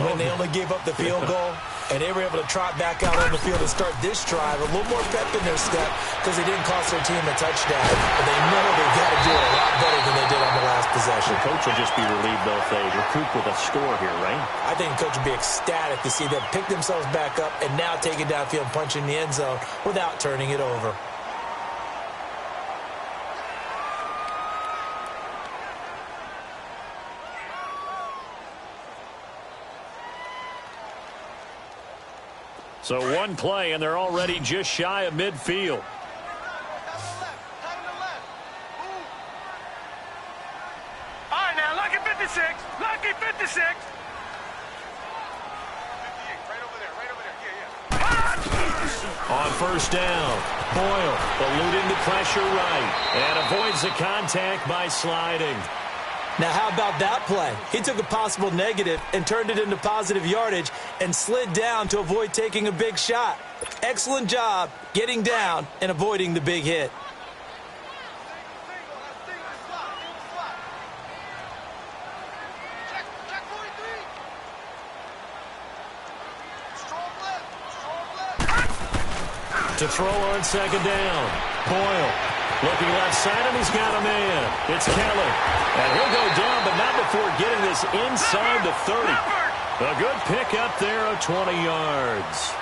when they only gave up the field goal? And they were able to trot back out on the field and start this drive. A little more pep in their step because they didn't cost their team a touchdown. But they know they've got to do it a lot better than they did on the last possession. The coach will just be relieved, though, if they recoup with a score here, right? I think the coach would be ecstatic to see them pick themselves back up and now take it downfield and punch in the end zone without turning it over. So one play, and they're already just shy of midfield. All right, now, lucky 56. Lucky 56. On 1st down, Boyle eluding the pressure right and avoids the contact by sliding. Now, how about that play? He took a possible negative and turned it into positive yardage and slid down to avoid taking a big shot. Excellent job getting down and avoiding the big hit. To throw on second down. Boyle looking left side, and he's got a man. It's Kelly. And he'll go down, but not before getting this inside the 30. A good pick up there of 20 yards.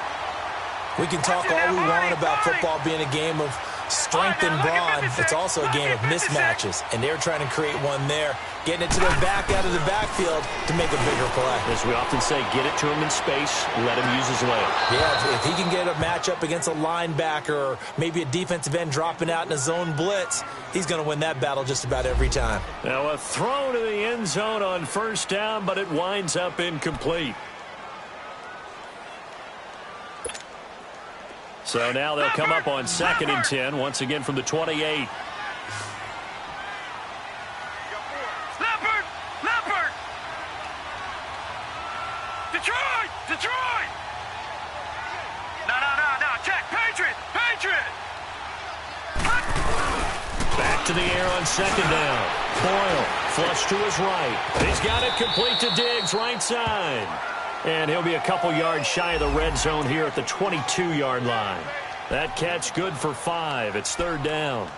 We can talk all we want about football being a game of strength and brawn. It's also a game of mismatches, and they're trying to create one there, getting it to their back out of the backfield to make a bigger play. As we often say, get it to him in space, let him use his leg. Yeah, if he can get a matchup against a linebacker or maybe a defensive end dropping out in a zone blitz, he's going to win that battle just about every time. Now a throw to the end zone on first down, but it winds up incomplete. So now they'll come up on 2nd and 10, once again from the 28. Leopard! Leopard! Detroit! Detroit! No. Check! Patriot! Patriot! Back to the air on 2nd down. Boyle, flush to his right. He's got it complete to Diggs, right side. And he'll be a couple yards shy of the red zone here at the 22-yard line. That catch good for 5. It's 3rd down.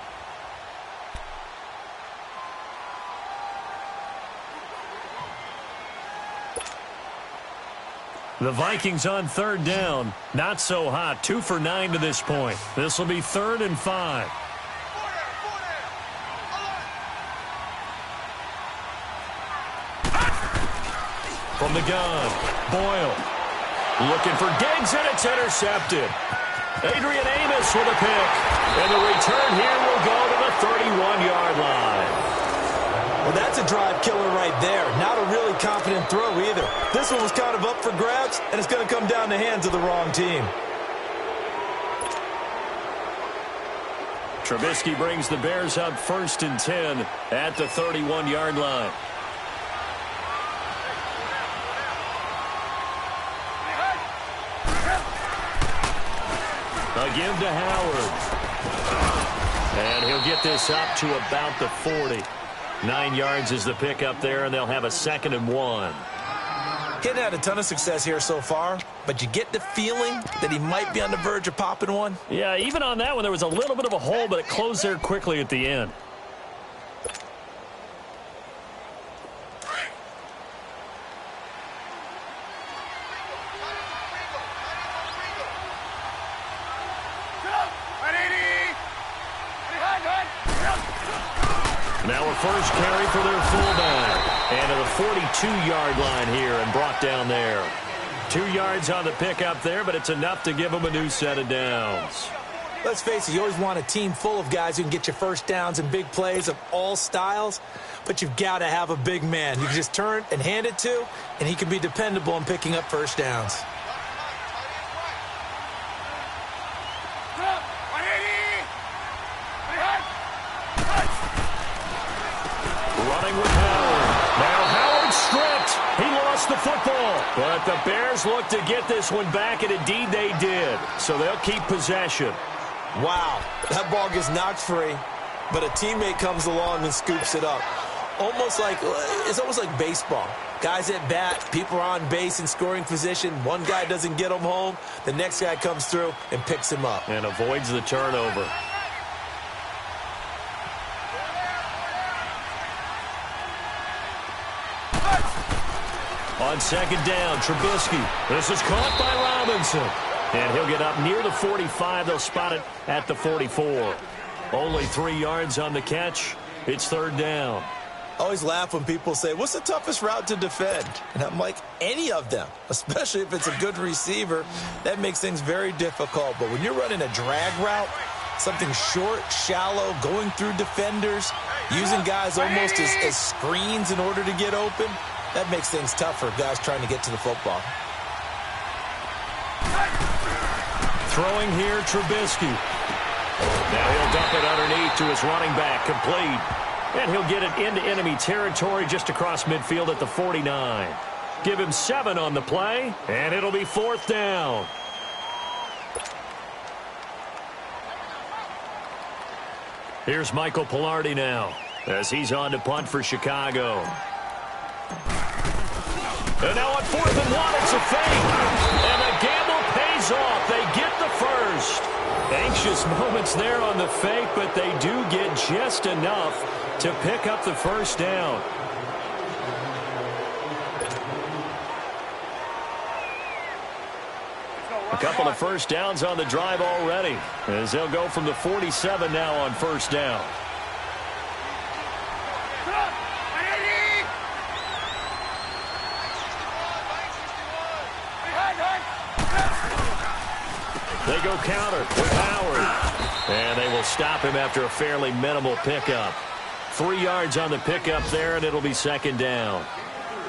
The Vikings on 3rd down. Not so hot. 2 for 9 to this point. This will be 3rd and 5. From the gun, Boyle looking for Diggs, and it's intercepted. Adrian Amos with a pick, and the return here will go to the 31-yard line. Well, that's a drive killer right there. Not a really confident throw either. This one was kind of up for grabs, and it's going to come down the hands of the wrong team. Trubisky brings the Bears up 1st and 10 at the 31-yard line. A give to Howard. And he'll get this up to about the 40. 9 yards is the pick up there, and they'll have a 2nd and 1. Hadn't had a ton of success here so far, but you get the feeling that he might be on the verge of popping one. Yeah, even on that one, there was a little bit of a hole, but it closed there quickly at the end. Now a first carry for their fullback. And to the 42-yard line here and brought down there. 2 yards on the pickup there, but it's enough to give them a new set of downs. Let's face it, you always want a team full of guys who can get you first downs and big plays of all styles, but you've got to have a big man you can just turn and hand it to, and he can be dependable in picking up first downs. Running with Howard. Now Howard stripped. He lost the football. But the Bears look to get this one back, and indeed they did. So they'll keep possession. Wow, that ball gets knocked free, but a teammate comes along and scoops it up. It's almost like baseball. Guys at bat, people are on base in scoring position. One guy doesn't get him home. The next guy comes through and picks him up. And avoids the turnover. On 2nd down, Trubisky. This is caught by Robinson. And he'll get up near the 45. They'll spot it at the 44. Only 3 yards on the catch. It's 3rd down. I always laugh when people say, what's the toughest route to defend? And I'm like, any of them, especially if it's a good receiver. That makes things very difficult. But when you're running a drag route, something short, shallow, going through defenders, using guys almost as screens in order to get open, that makes things tough for guys trying to get to the football. Throwing here, Trubisky. Now he'll dump it underneath to his running back, complete. And he'll get it into enemy territory just across midfield at the 49. Give him 7 on the play, and it'll be 4th down. Here's Michael Pilardi now as he's on to punt for Chicago. And now on 4th and 1, it's a fake. And the gamble pays off. They get the first. Anxious moments there on the fake, but they do get just enough to pick up the first down. A couple of first downs on the drive already, as they'll go from the 47 now on first down. They go counter with Howard. And they will stop him after a fairly minimal pickup. 3 yards on the pickup there, and it'll be 2nd down.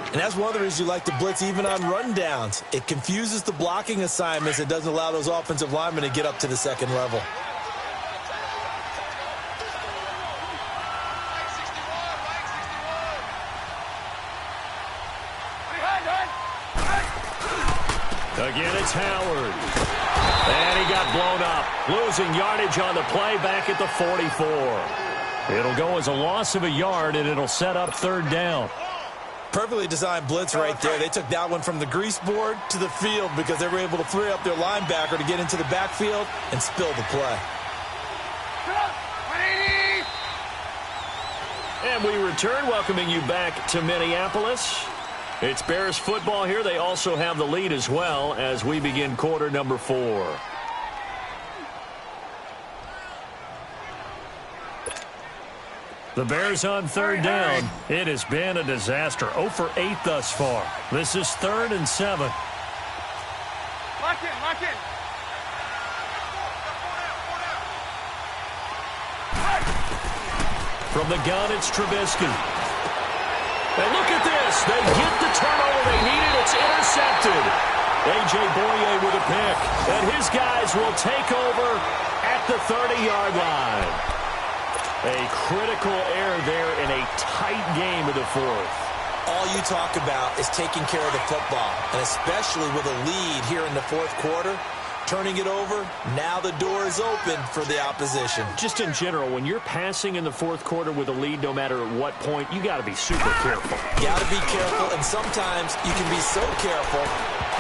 And that's one of the reasons you like to blitz even on rundowns. It confuses the blocking assignments. It doesn't allow those offensive linemen to get up to the 2nd level. Again, it's Howard. And he got blown up. Losing yardage on the play back at the 44. It'll go as a loss of a yard, and it'll set up 3rd down. Perfectly designed blitz right there. They took that one from the grease board to the field because they were able to free up their linebacker to get into the backfield and spill the play. And we return, welcoming you back to Minneapolis. It's Bears football here. They also have the lead as well as we begin quarter number 4. The Bears on 3rd down. It has been a disaster. 0 for 8 thus far. This is 3rd and 7. Lock in, lock in. From the gun, it's Trubisky. And look at this. They get the turnover they needed. It's intercepted. A.J. Boye with a pick. And his guys will take over at the 30-yard line. A critical error there in a tight game of the 4th. All you talk about is taking care of the football, and especially with a lead here in the 4th quarter. Turning it over, now the door is open for the opposition. Just in general, when you're passing in the 4th quarter with a lead, no matter at what point, you got to be super careful. Got to be careful, and sometimes you can be so careful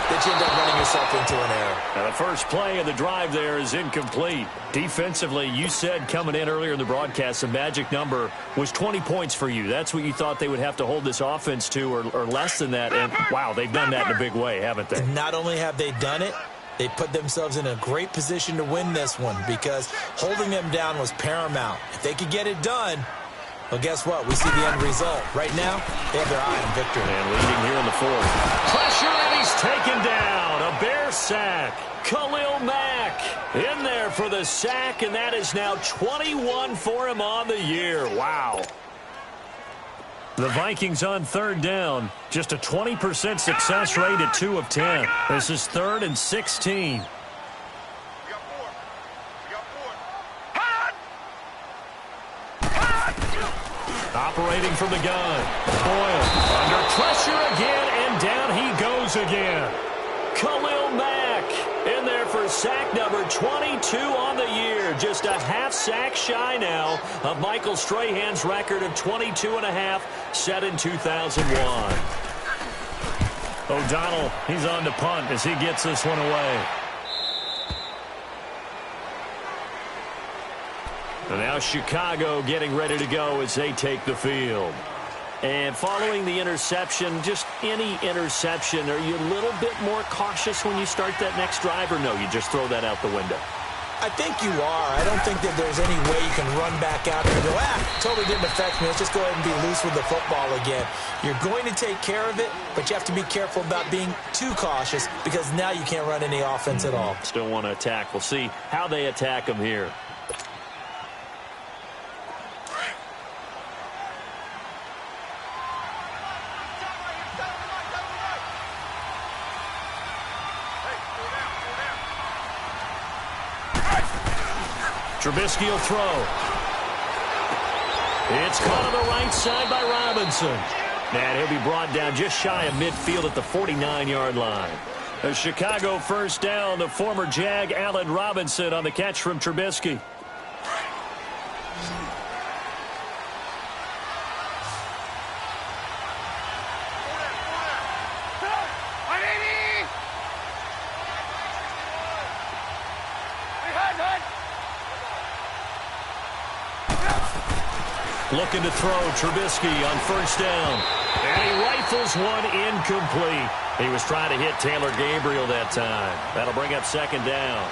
that you end up running yourself into an error. Now the first play of the drive there is incomplete. Defensively, you said coming in earlier in the broadcast, the magic number was 20 points for you. That's what you thought they would have to hold this offense to, or less than that. And, wow, they've done that in a big way, haven't they? And not only have they done it, they put themselves in a great position to win this one because holding them down was paramount. If they could get it done, well, guess what? We see the end result. Right now, they have their eye on victory. And leading here in the 4th. Pressure, and he's taken down. A Bear sack. Khalil Mack in there for the sack, and that is now 21 for him on the year. Wow. The Vikings on 3rd down. Just a 20% success rate at 2 of 10. This is 3rd and 16. Operating from the gun. Boyle under pressure again, and down he goes again. Khalil Mack in there for sack number 22 on the year. Just a half sack shy now of Michael Strahan's record of 22.5 set in 2001. O'Donnell, he's on to punt as he gets this one away. And now Chicago getting ready to go as they take the field. And following the interception, just any interception, are you a little bit more cautious when you start that next drive, or no, you just throw that out the window? I think you are. I don't think that there's any way you can run back out there and go, totally didn't affect me. Let's just go ahead and be loose with the football again. You're going to take care of it, but you have to be careful about being too cautious because now you can't run any offense at all. Still want to attack. We'll see how they attack them here. Trubisky will throw. It's caught on the right side by Robinson. And he'll be brought down just shy of midfield at the 49-yard line. A Chicago first down, the former Jag Allen Robinson on the catch from Trubisky. Looking to throw, Trubisky on first down. And he rifles one incomplete. He was trying to hit Taylor Gabriel that time. That'll bring up second down.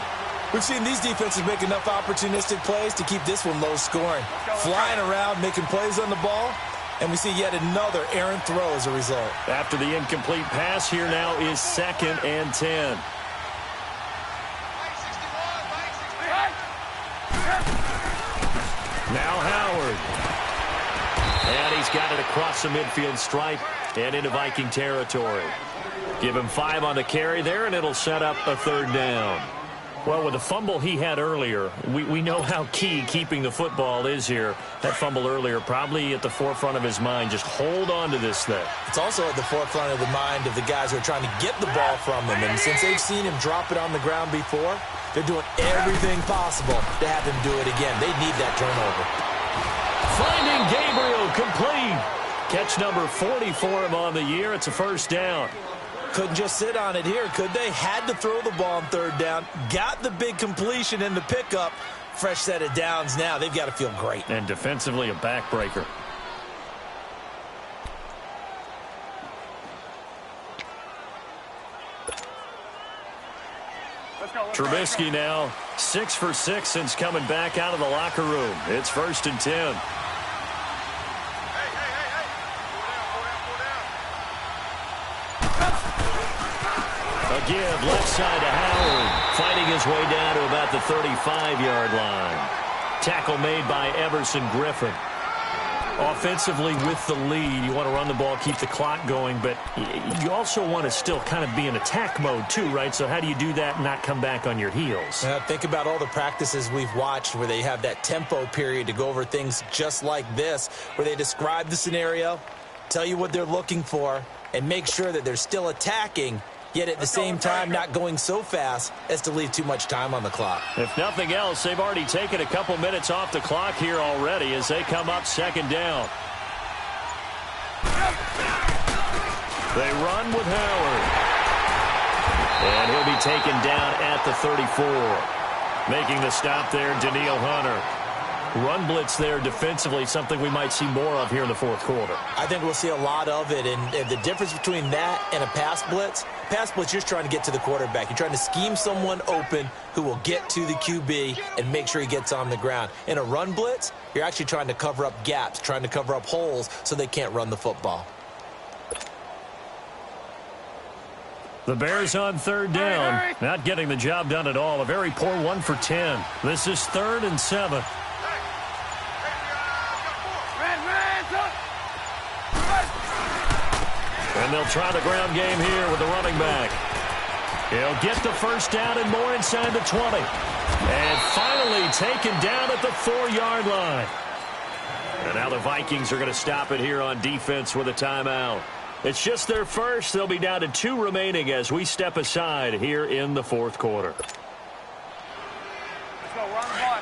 We've seen these defenses make enough opportunistic plays to keep this one low scoring. Flying around, making plays on the ball, and we see yet another errant throw as a result. After the incomplete pass, here now is 2nd and 10. Now Howard. And he's got it across the midfield stripe and into Viking territory. Give him 5 on the carry there, and it'll set up a 3rd down. Well, with the fumble he had earlier, we know how key keeping the football is here. That fumble earlier probably at the forefront of his mind. Just hold on to this thing. It's also at the forefront of the mind of the guys who are trying to get the ball from him. And since they've seen him drop it on the ground before, they're doing everything possible to have him do it again. They need that turnover. Finding Gabriel complete. Catch number 40 for him on the year. It's a first down. Couldn't just sit on it here, could they? Had to throw the ball on 3rd down. Got the big completion in the pickup. Fresh set of downs now. They've got to feel great. And defensively, a backbreaker. Trubisky now 6 for 6 since coming back out of the locker room. It's 1st and 10. A give left side to Howard, fighting his way down to about the 35-yard line. Tackle made by Everson Griffin. Offensively with the lead, you want to run the ball, keep the clock going, but you also want to still kind of be in attack mode too, right? So how do you do that and not come back on your heels? Think about all the practices we've watched where they have that tempo period to go over things just like this, where they describe the scenario, tell you what they're looking for, and make sure that they're still attacking, yet at the same time not going so fast as to leave too much time on the clock. If nothing else, they've already taken a couple minutes off the clock here already as they come up 2nd down. They run with Howard. And he'll be taken down at the 34. Making the stop there, Daniil Hunter. Run blitz there defensively, something we might see more of here in the 4th quarter. I think we'll see a lot of it, and the difference between that and a pass blitz, you're just trying to get to the quarterback. You're trying to scheme someone open who will get to the QB and make sure he gets on the ground. In a run blitz, you're actually trying to cover up gaps, trying to cover up holes so they can't run the football. The Bears on 3rd down, not getting the job done at all. A very poor 1 for 10. This is 3rd and 7. And they'll try the ground game here with the running back. He'll get the first down and more inside the 20. And finally taken down at the 4-yard line. And now the Vikings are going to stop it here on defense with a timeout. It's just their first. They'll be down to 2 remaining as we step aside here in the 4th quarter. Let's go, run the ball.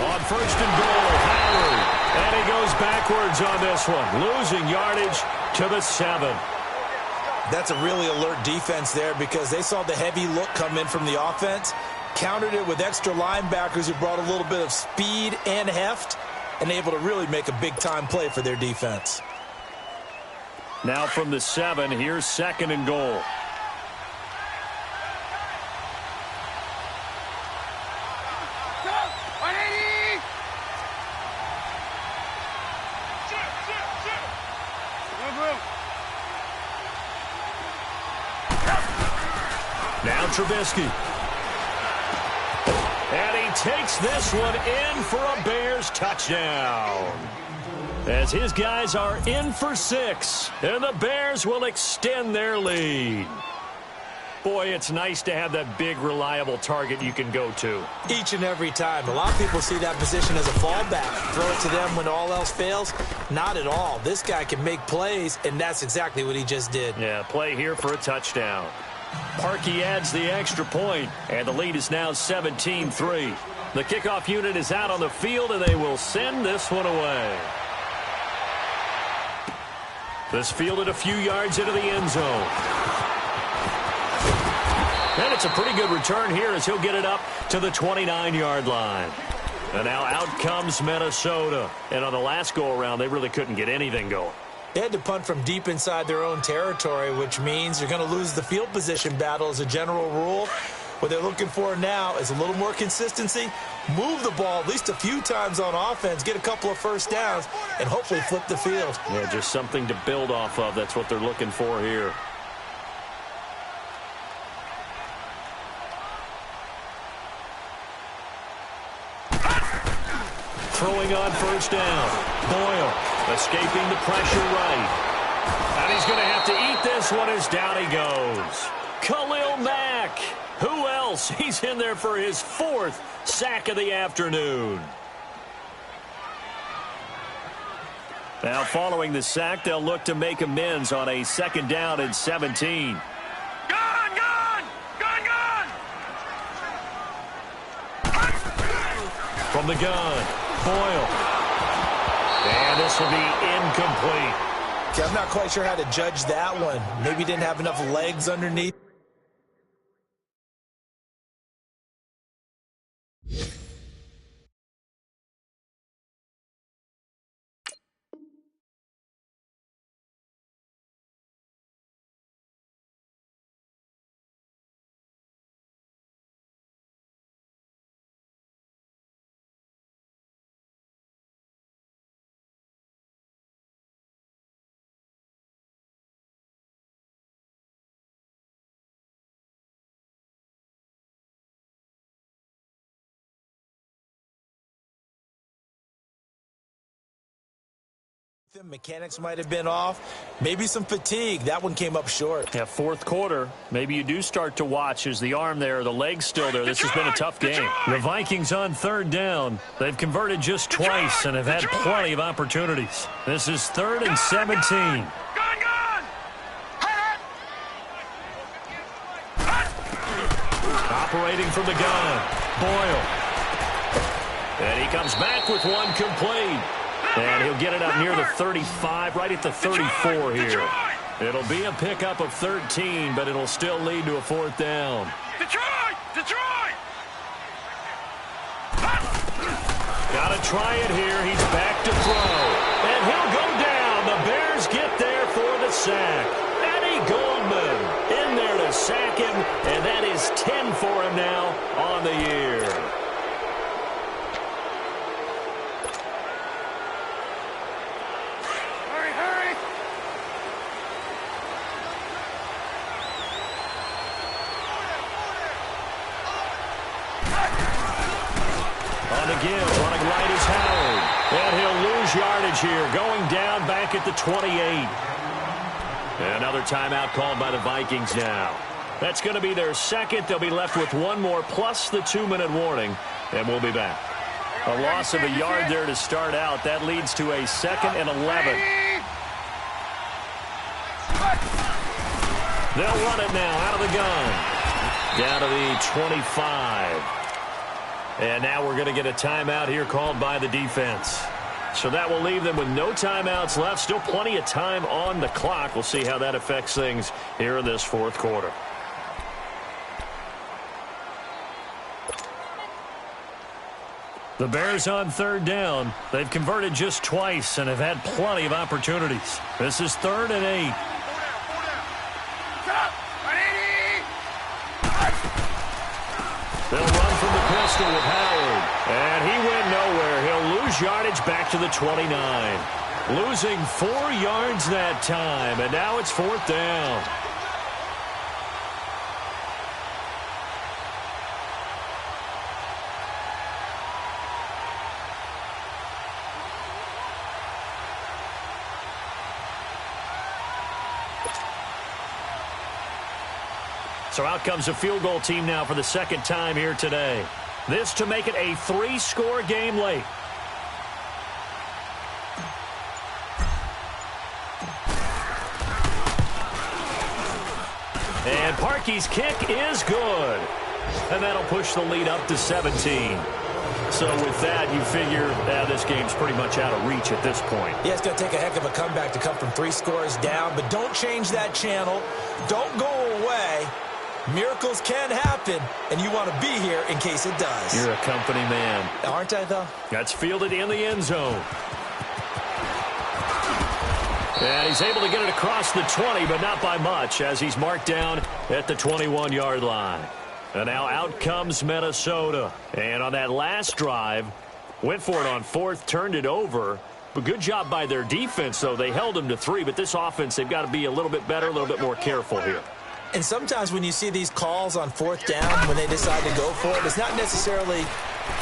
On 1st and goal, Howard. And he goes backwards on this one, losing yardage to the 7. That's a really alert defense there because they saw the heavy look come in from the offense, countered it with extra linebackers who brought a little bit of speed and heft, and able to really make a big-time play for their defense. Now from the 7, here's 2nd and goal. Now Trubisky. And he takes this one in for a Bears touchdown. As his guys are in for 6, and the Bears will extend their lead. Boy, it's nice to have that big, reliable target you can go to. Each and every time. A lot of people see that position as a fallback. Throw it to them when all else fails. Not at all. This guy can make plays, and that's exactly what he just did. Yeah, play here for a touchdown. Parkey adds the extra point, and the lead is now 17-3. The kickoff unit is out on the field, and they will send this one away. This fielded a few yards into the end zone. And it's a pretty good return here as he'll get it up to the 29-yard line. And now out comes Minnesota. And on the last go-around, they really couldn't get anything going. They had to punt from deep inside their own territory, which means you're going to lose the field position battle as a general rule. What they're looking for now is a little more consistency, move the ball at least a few times on offense, get a couple of first downs, and hopefully flip the field. Yeah, just something to build off of. That's what they're looking for here. Throwing on first down. Boyle escaping the pressure right. And he's going to have to eat this one as down he goes. Khalil Mack. Who else? He's in there for his 4th sack of the afternoon. Now following the sack, they'll look to make amends on a 2nd down and 17. Gone, gone! Gone, gone! From the gun, Boyle. And this will be incomplete. Okay, I'm not quite sure how to judge that one. Maybe didn't have enough legs underneath. The mechanics might have been off. Maybe some fatigue. That one came up short. Yeah, 4th quarter. Maybe you do start to watch as the arm there, the leg's still there. This has been a tough game. The Vikings on 3rd down. They've converted just twice and have had plenty of opportunities. This is 3rd and 17. Gone, gone! Operating from the gun. Boyle. And he comes back with one complete. And he'll get it up near the 35, right at the 34 here. It'll be a pickup of 13, but it'll still lead to a 4th down. Detroit! Detroit! Got to try it here. He's back to throw. And he'll go down. The Bears get there for the sack. Eddie Goldman in there to sack him, and that is 10 for him now on the year. Give, running right is Howard. And he'll lose yardage here, going down back at the 28. Another timeout called by the Vikings now. That's going to be their 2nd. They'll be left with one more plus the 2-minute warning, and we'll be back. A loss of a yard there to start out. That leads to a 2nd and 11. They'll run it now out of the gun. Down to the 25. And now we're going to get a timeout here called by the defense. So that will leave them with no timeouts left. Still plenty of time on the clock. We'll see how that affects things here in this 4th quarter. The Bears on 3rd down. They've converted just twice and have had plenty of opportunities. This is 3rd and 8. They'll run from the pistol with Howard. And he went nowhere. He'll lose yardage back to the 29. Losing 4 yards that time. And now it's 4th down. So out comes a field goal team now for the second time here today. This to make it a 3-score game late. And Parkey's kick is good. And that'll push the lead up to 17. So with that, you figure this game's pretty much out of reach at this point. Yeah, it's going to take a heck of a comeback to come from 3 scores down, but don't change that channel. Don't go away. Miracles can happen, and you want to be here in case it does. You're a company man. Aren't I, though? That's fielded in the end zone. And he's able to get it across the 20, but not by much, as he's marked down at the 21-yard line. And now out comes Minnesota. And on that last drive, went for it on 4th, turned it over. But good job by their defense, though. They held them to 3, but this offense, they've got to be a little bit better, a little bit more careful here. And sometimes when you see these calls on 4th down, when they decide to go for it, it's not necessarily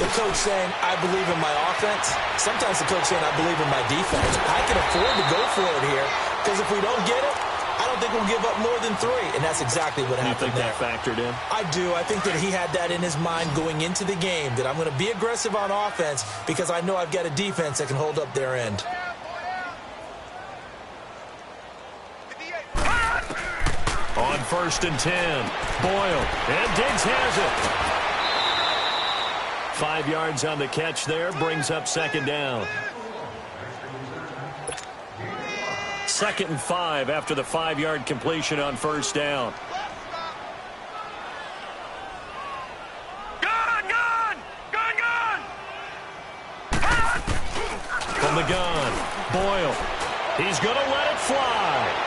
the coach saying, I believe in my offense. Sometimes the coach saying, I believe in my defense. I can afford to go for it here, because if we don't get it, I don't think we'll give up more than 3. And that's exactly what happened there. You think that factored in? I do. I think that he had that in his mind going into the game, that I'm going to be aggressive on offense because I know I've got a defense that can hold up their end. On 1st and 10, Boyle, and Diggs has it. 5 yards on the catch there, brings up 2nd down. 2nd and 5 after the 5-yard completion on 1st down. From the gun, Boyle. He's going to let it fly.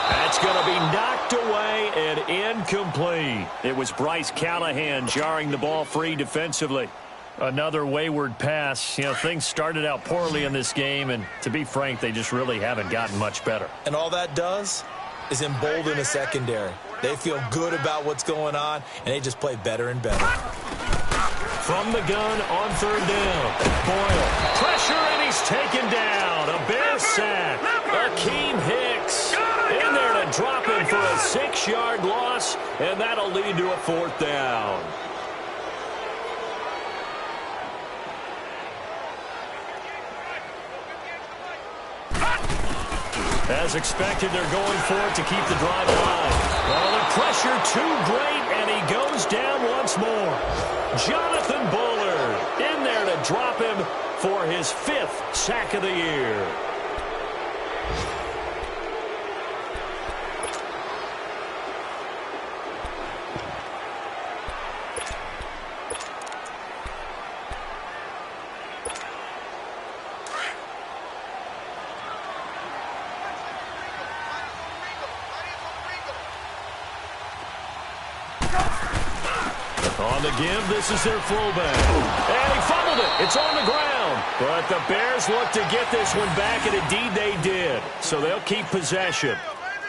That's going to be knocked away and incomplete. It was Bryce Callahan jarring the ball free defensively. Another wayward pass. You know, things started out poorly in this game, and to be frank, they just really haven't gotten much better. And all that does is embolden the secondary. They feel good about what's going on, and they just play better and better. From the gun on 3rd down, Boyle. Pressure, and he's taken down. A Bear sack. Akeem Hicks in there to drop him for a 6-yard loss, and that'll lead to a 4th down. As expected, they're going for it to keep the drive alive. Well, the pressure too great, and he goes down once more. Jonathan Bullard in there to drop him for his 5th sack of the year. On the give, this is their fullback. And he fumbled it. It's on the ground. But the Bears look to get this one back, and indeed they did. So they'll keep possession.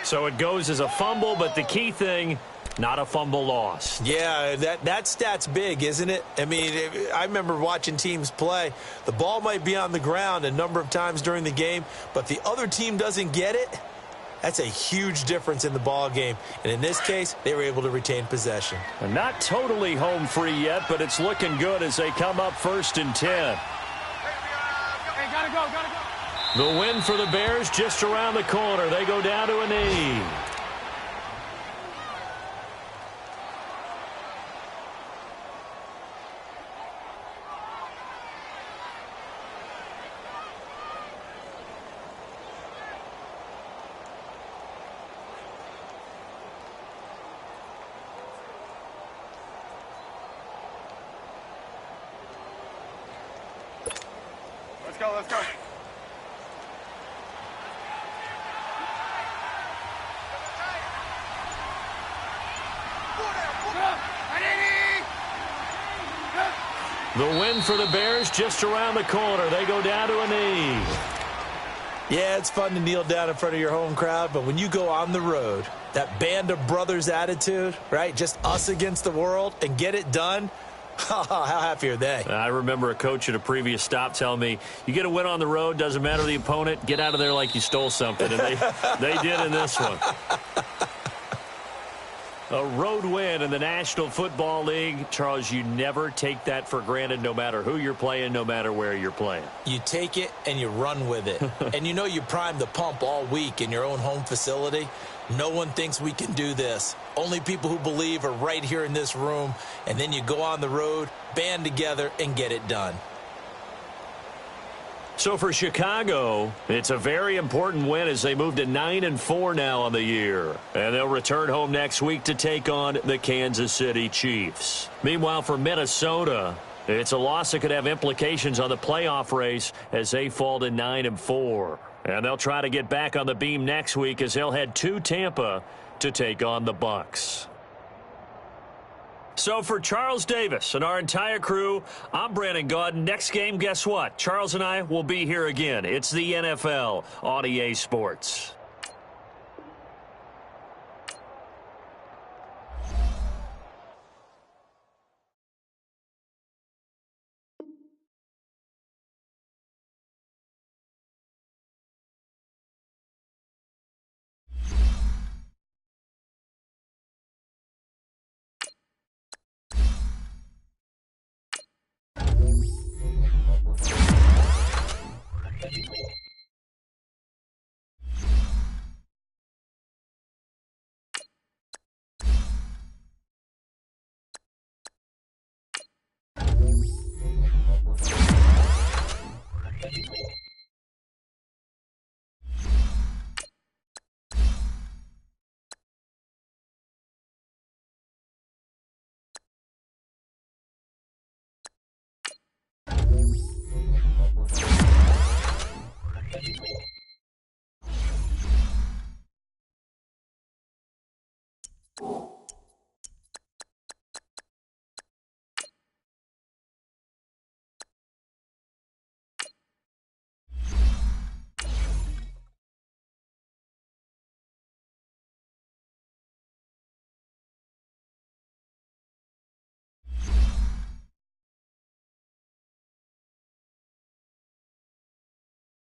So it goes as a fumble, but the key thing, not a fumble loss. Yeah, that stat's big, isn't it? I mean, I remember watching teams play. The ball might be on the ground a number of times during the game, but the other team doesn't get it. That's a huge difference in the ball game. And in this case, they were able to retain possession. And not totally home free yet, but it's looking good as they come up 1st and 10. Hey, gotta go. The win for the Bears just around the corner. They go down to a knee. Let's go. The win for the Bears just around the corner. They go down to a knee. Yeah, it's fun to kneel down in front of your home crowd, but when you go on the road, that band of brothers attitude, right, just us against the world, and get it done, how happy are they? I remember a coach at a previous stop telling me, you get a win on the road, doesn't matter the opponent, get out of there like you stole something. And they did in this one. A road win in the National Football League. Charles, you never take that for granted no matter who you're playing, no matter where you're playing. You take it and you run with it. And you know you primed the pump all week in your own home facility. No one thinks we can do this. Only people who believe are right here in this room. And then you go on the road, band together, and get it done. So for Chicago, it's a very important win as they move to 9-4 now on the year. And they'll return home next week to take on the Kansas City Chiefs. Meanwhile, for Minnesota, it's a loss that could have implications on the playoff race as they fall to 9-4. And they'll try to get back on the beam next week as they'll head to Tampa to take on the Bucs. So for Charles Davis and our entire crew, I'm Brandon Gaudin. Next game, guess what? Charles and I will be here again. It's the NFL on EA Sports.